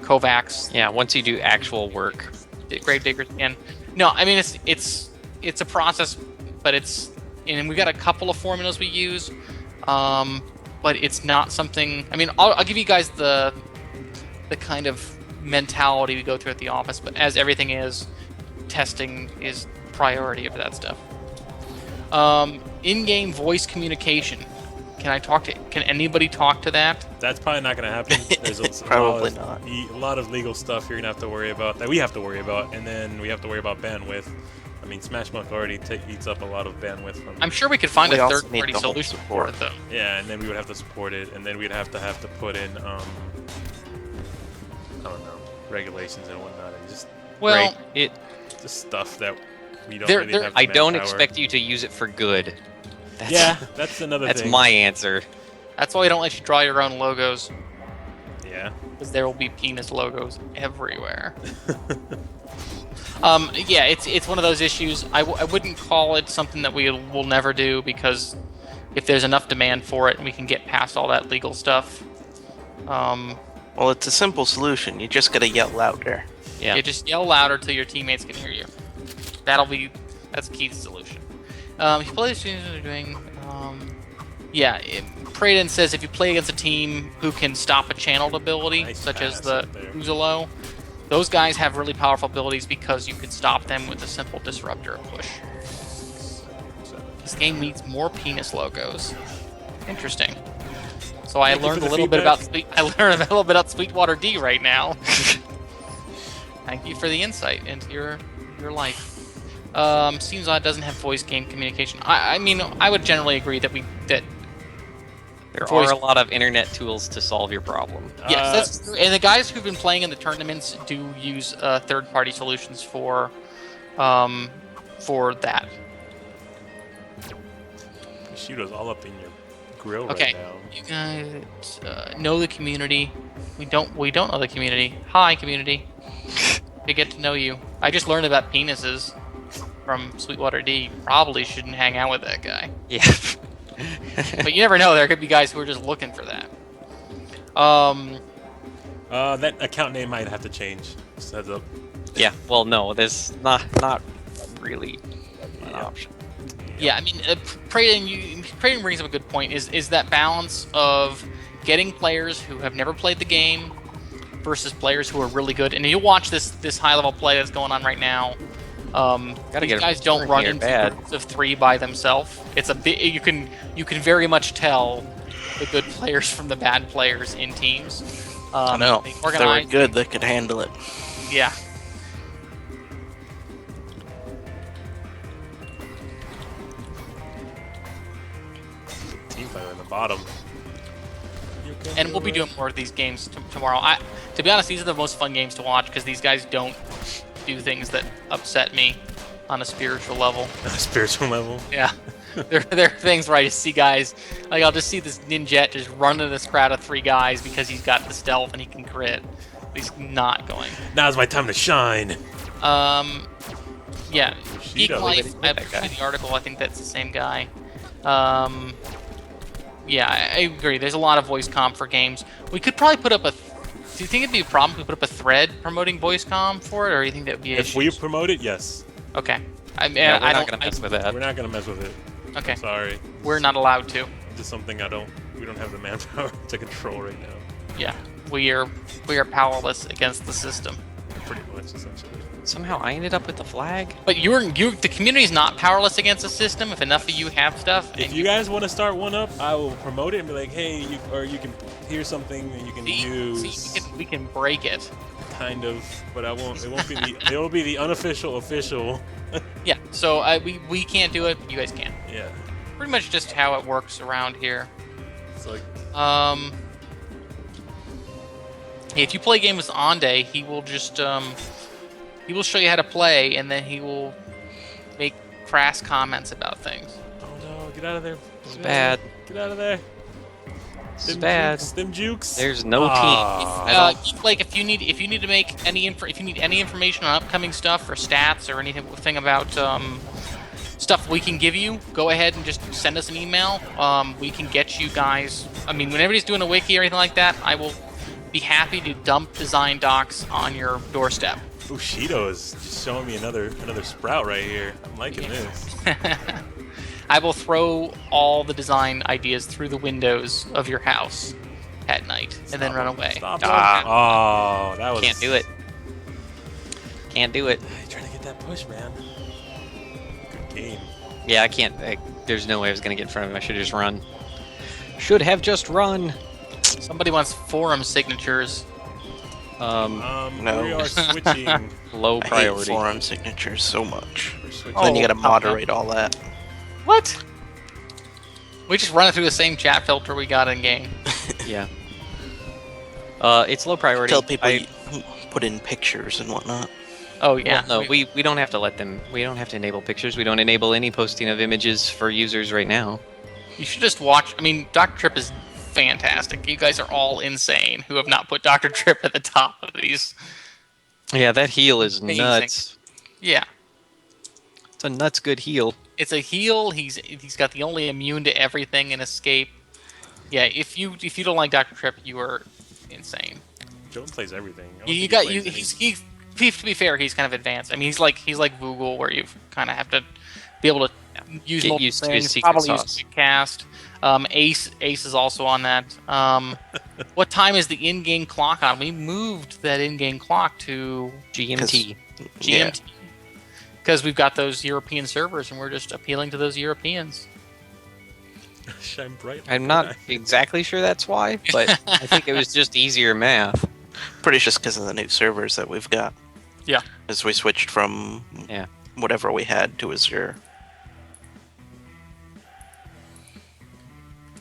Kovax. Yeah, once you do actual work. Gravedigger skin. No, I mean it's a process, but and we got a couple of formulas we use, but it's not something. I mean, I'll give you guys the kind of mentality we go through at the office, but as everything is, testing is priority of that stuff. In-game voice communication. Can anybody talk to that? That's probably not going to happen. There's Probably a lot of legal stuff you're going to have to worry about, that we have to worry about, and then we have to worry about bandwidth. I mean, Smashmunk already eats up a lot of bandwidth from... I'm sure we could find We a also third-party need the whole solution for support. it, though. Yeah, and then we would have to support it, and then we'd have to put in, I don't know, regulations and whatnot, and just Well, stuff that we don't There- really there- have the I don't manpower. expect you to use it for good. That's, Yeah, that's another that's thing. my answer. that's why we don't let you draw your own logos, Yeah. because there will be penis logos everywhere. Yeah, it's one of those issues. I wouldn't call it something that we will never do, because if there's enough demand for it and we can get past all that legal stuff, Well, it's a simple solution. You just gotta yell louder. Yeah. you just yell louder till your teammates can hear you. That's Keith's solution. If you play the students are doing, Prayden says if you play against a team who can stop a channeled ability, Nice such as pass the up there. Uzalo, those guys have really powerful abilities because you can stop them with a simple disruptor push. This game needs more penis logos. Interesting. So I Thank you learned for a the little bit feedback. about I learned a little bit about Sweetwater D right now. Thank you for the insight into your life. Seems odd doesn't have voice game communication. I mean, I would generally agree that There voice- are a lot of internet tools to solve your problem. Yes, that's true. And the guys who've been playing in the tournaments do use third-party solutions for that. Bushido's all up in your grill Okay, right now. you guys know the community. We don't know the community. Hi, community. We get to know you. I just learned about penises from Sweetwater D. Probably shouldn't hang out with that guy. Yeah. But you never know. There could be guys who are just looking for that. That account name might have to change. Just heads up. Yeah. Well, no, there's not really an option. Yeah, I mean, Prayden brings up a good point. Is that balance of getting players who have never played the game versus players who are really good. And you watch this high level play that's going on right now. These guys don't run into groups of 3 by themselves. It's a bit you can very much tell the good players from the bad players in teams. I know. If they were good, they could handle it. Yeah. Team fighter in the bottom. And we'll be doing more of these games tomorrow. To be honest, these are the most fun games to watch because these guys don't do things that upset me on a spiritual level. On a spiritual level? Yeah. there are things where I just see guys, like I'll just see this Ninjet just run into this crowd of 3 guys because he's got the stealth and he can crit. But he's not going. Now's my time to shine. Yeah. Geek Bushido. Life, I see the article, I think that's the same guy. Yeah, I agree. There's a lot of voice comm for games. We could probably put up a... Do you think it'd be a problem if we put up a thread promoting voice comm for it, or do you think that would be an If issue? we promote it, yes. Okay. We're not gonna mess with that. We're not gonna mess with it. Okay. Sorry. We're not allowed to. This is something we don't have the manpower to control right now. Yeah. We are powerless against the system. Pretty much, essentially. Somehow I ended up with the flag. But the community's not powerless against the system if enough of you have stuff. If you guys want to start one up, I will promote it and be like, hey, you can hear something that you can use. See, we can break it. Kind of, but I won't. It won't be the. It will be the unofficial official. Yeah. So we can't do it. You guys can. Yeah. Pretty much just how it works around here. It's like. If you play games with Ande, he will just he will show you how to play, and then he will make crass comments about things. Oh no! Get out of there! It's bad. Get out of there! It's bad. Them jukes. There's no team. Like if you need to make if you need any information on upcoming stuff or stats or anything about stuff we can give you, go ahead and just send us an email. We can get you guys. I mean, when anybody's doing a wiki or anything like that, I will be happy to dump design docs on your doorstep. Bushido is just showing me another sprout right here. I'm liking this. I will throw all the design ideas through the windows of your house at night and then run away. Stop him. Oh, that was. Can't do it. Can't do it. You're trying to get that push, man. Good game. Yeah, I can't. There's no way I was gonna get in front of him. I should have just run. Should have just run. Somebody wants forum signatures. No. We are switching. Low I hate priority. forum signatures so much. We're switching. Then you gotta moderate all that. What? We just run it through the same chat filter we got in game. Yeah. It's low priority. Tell people you put in pictures and whatnot. Oh yeah. Well, no, we don't have to let them. We don't have to enable pictures. We don't enable any posting of images for users right now. You should just watch. I mean, Dr. Trip is fantastic. You guys are all insane who have not put Dr. Trip at the top of these. Yeah, that heal is Amazing. nuts. Yeah. It's a nuts good heal. It's a heal. He's got the only immune to everything and escape. Yeah, if you don't like Dr. Trip, you are insane. Joan plays everything. I don't You think got he you. plays He's to be fair, he's kind of advanced. I mean, he's like Voogle, where you kind of have to be able to use Get multiple used to his things. secret Probably sauce. use quick cast. Ace is also on that. What time is the in-game clock on? We moved that in-game clock to GMT. Yeah. GMT because we've got those European servers, and we're just appealing to those Europeans. Shine bright. I'm not exactly sure that's why, but I think it was just easier math. Pretty just because of the new servers that we've got. Yeah. As we switched from whatever we had to Azure.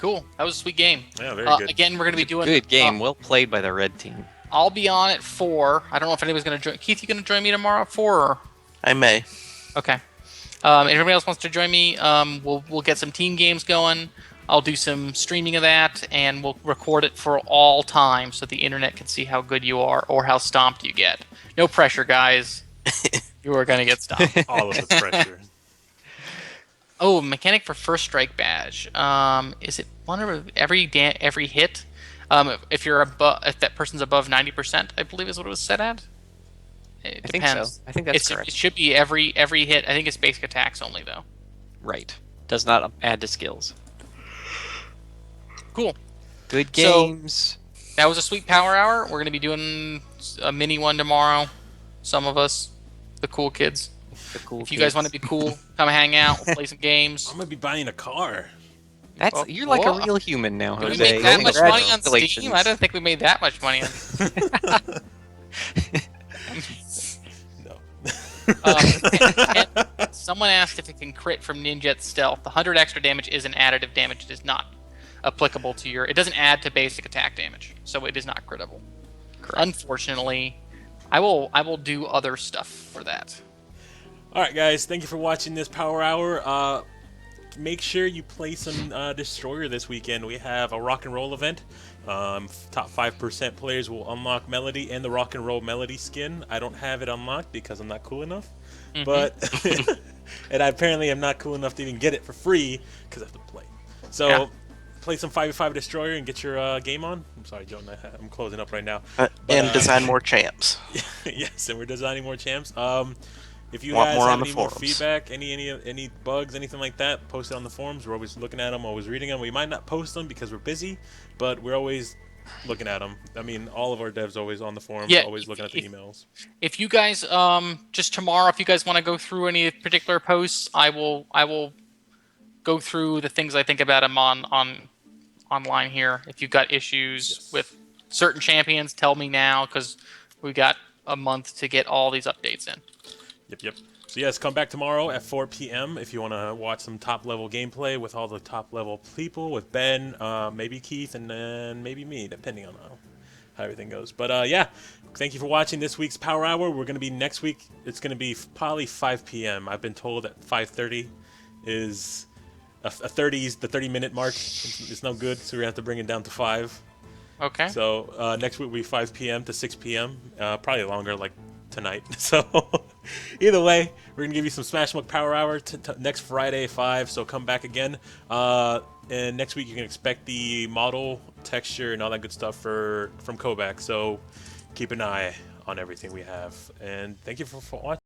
Cool. That was a sweet game. Yeah, very good. Again, we're going to be doing Good game. Well played by the red team. I'll be on at 4. I don't know if anybody's going to join. Keith, you going to join me tomorrow at 4? Or? I may. Okay. If everybody else wants to join me, we'll get some team games going. I'll do some streaming of that, and we'll record it for all time so the internet can see how good you are or how stomped you get. No pressure, guys. You are going to get stomped. All of the pressure. Oh, mechanic for first strike badge. Is it one of every hit? If that person's above 90%, I believe is what it was set at. It I think depends. so. I think that's correct. It should be every hit. I think it's basic attacks only though. Right. Does not add to skills. Cool. Good So- games. That was a sweet power hour. We're gonna be doing a mini one tomorrow. Some of us, the cool kids. The cool If you guys want to be cool, come hang out. We'll play some games. I'm gonna be buying a car. That's Oh, you're like whoa. a real human now, Did we Jose. make that much money on Congratulations. Steam? I don't think we made that much money on. No. And someone asked if it can crit from Ninjet Stealth. The 100 extra damage is an additive damage. It is not applicable to your. It doesn't add to basic attack damage, so it is not critable. Correct. Unfortunately, I will do other stuff for that. All right, guys. Thank you for watching this Power Hour. Make sure you play some Destroyer this weekend. We have a rock and roll event. Top 5% players will unlock Melody and the rock and roll Melody skin. I don't have it unlocked because I'm not cool enough. But and I apparently am not cool enough to even get it for free because I have to play. So Yeah. play some 5v5 Destroyer and get your game on. I'm sorry, Joe. I'm closing up right now. And design more champs. Yes, and we're designing more champs. If you Want guys more have on the any more forums. feedback, any bugs, anything like that, post it on the forums. We're always looking at them, always reading them. We might not post them because we're busy, but we're always looking at them. I mean, all of our devs always on the forums, Yeah, always looking at the emails. If you guys just tomorrow, if you guys want to go through any particular posts, I will go through the things I think about them online here. If you've got issues Yes. with certain champions, tell me now because we got a month to get all these updates in. Yep. So yes, come back tomorrow at 4 p.m. if you want to watch some top-level gameplay with all the top-level people, with Ben, maybe Keith, and then maybe me, depending on how everything goes. But yeah, thank you for watching this week's Power Hour. We're going to be next week. It's going to be probably 5 p.m. I've been told that 5:30 is a 30 is the 30-minute mark. It's no good, so we're going to have to bring it down to 5. Okay. So next week will be 5 p.m. to 6 p.m. Probably longer, like tonight. So either way, we're gonna give you some Smash Muck Power Hour next Friday 5. So come back again. And next week you can expect the model texture and all that good stuff from Kovax. So keep an eye on everything we have. And thank you for watching.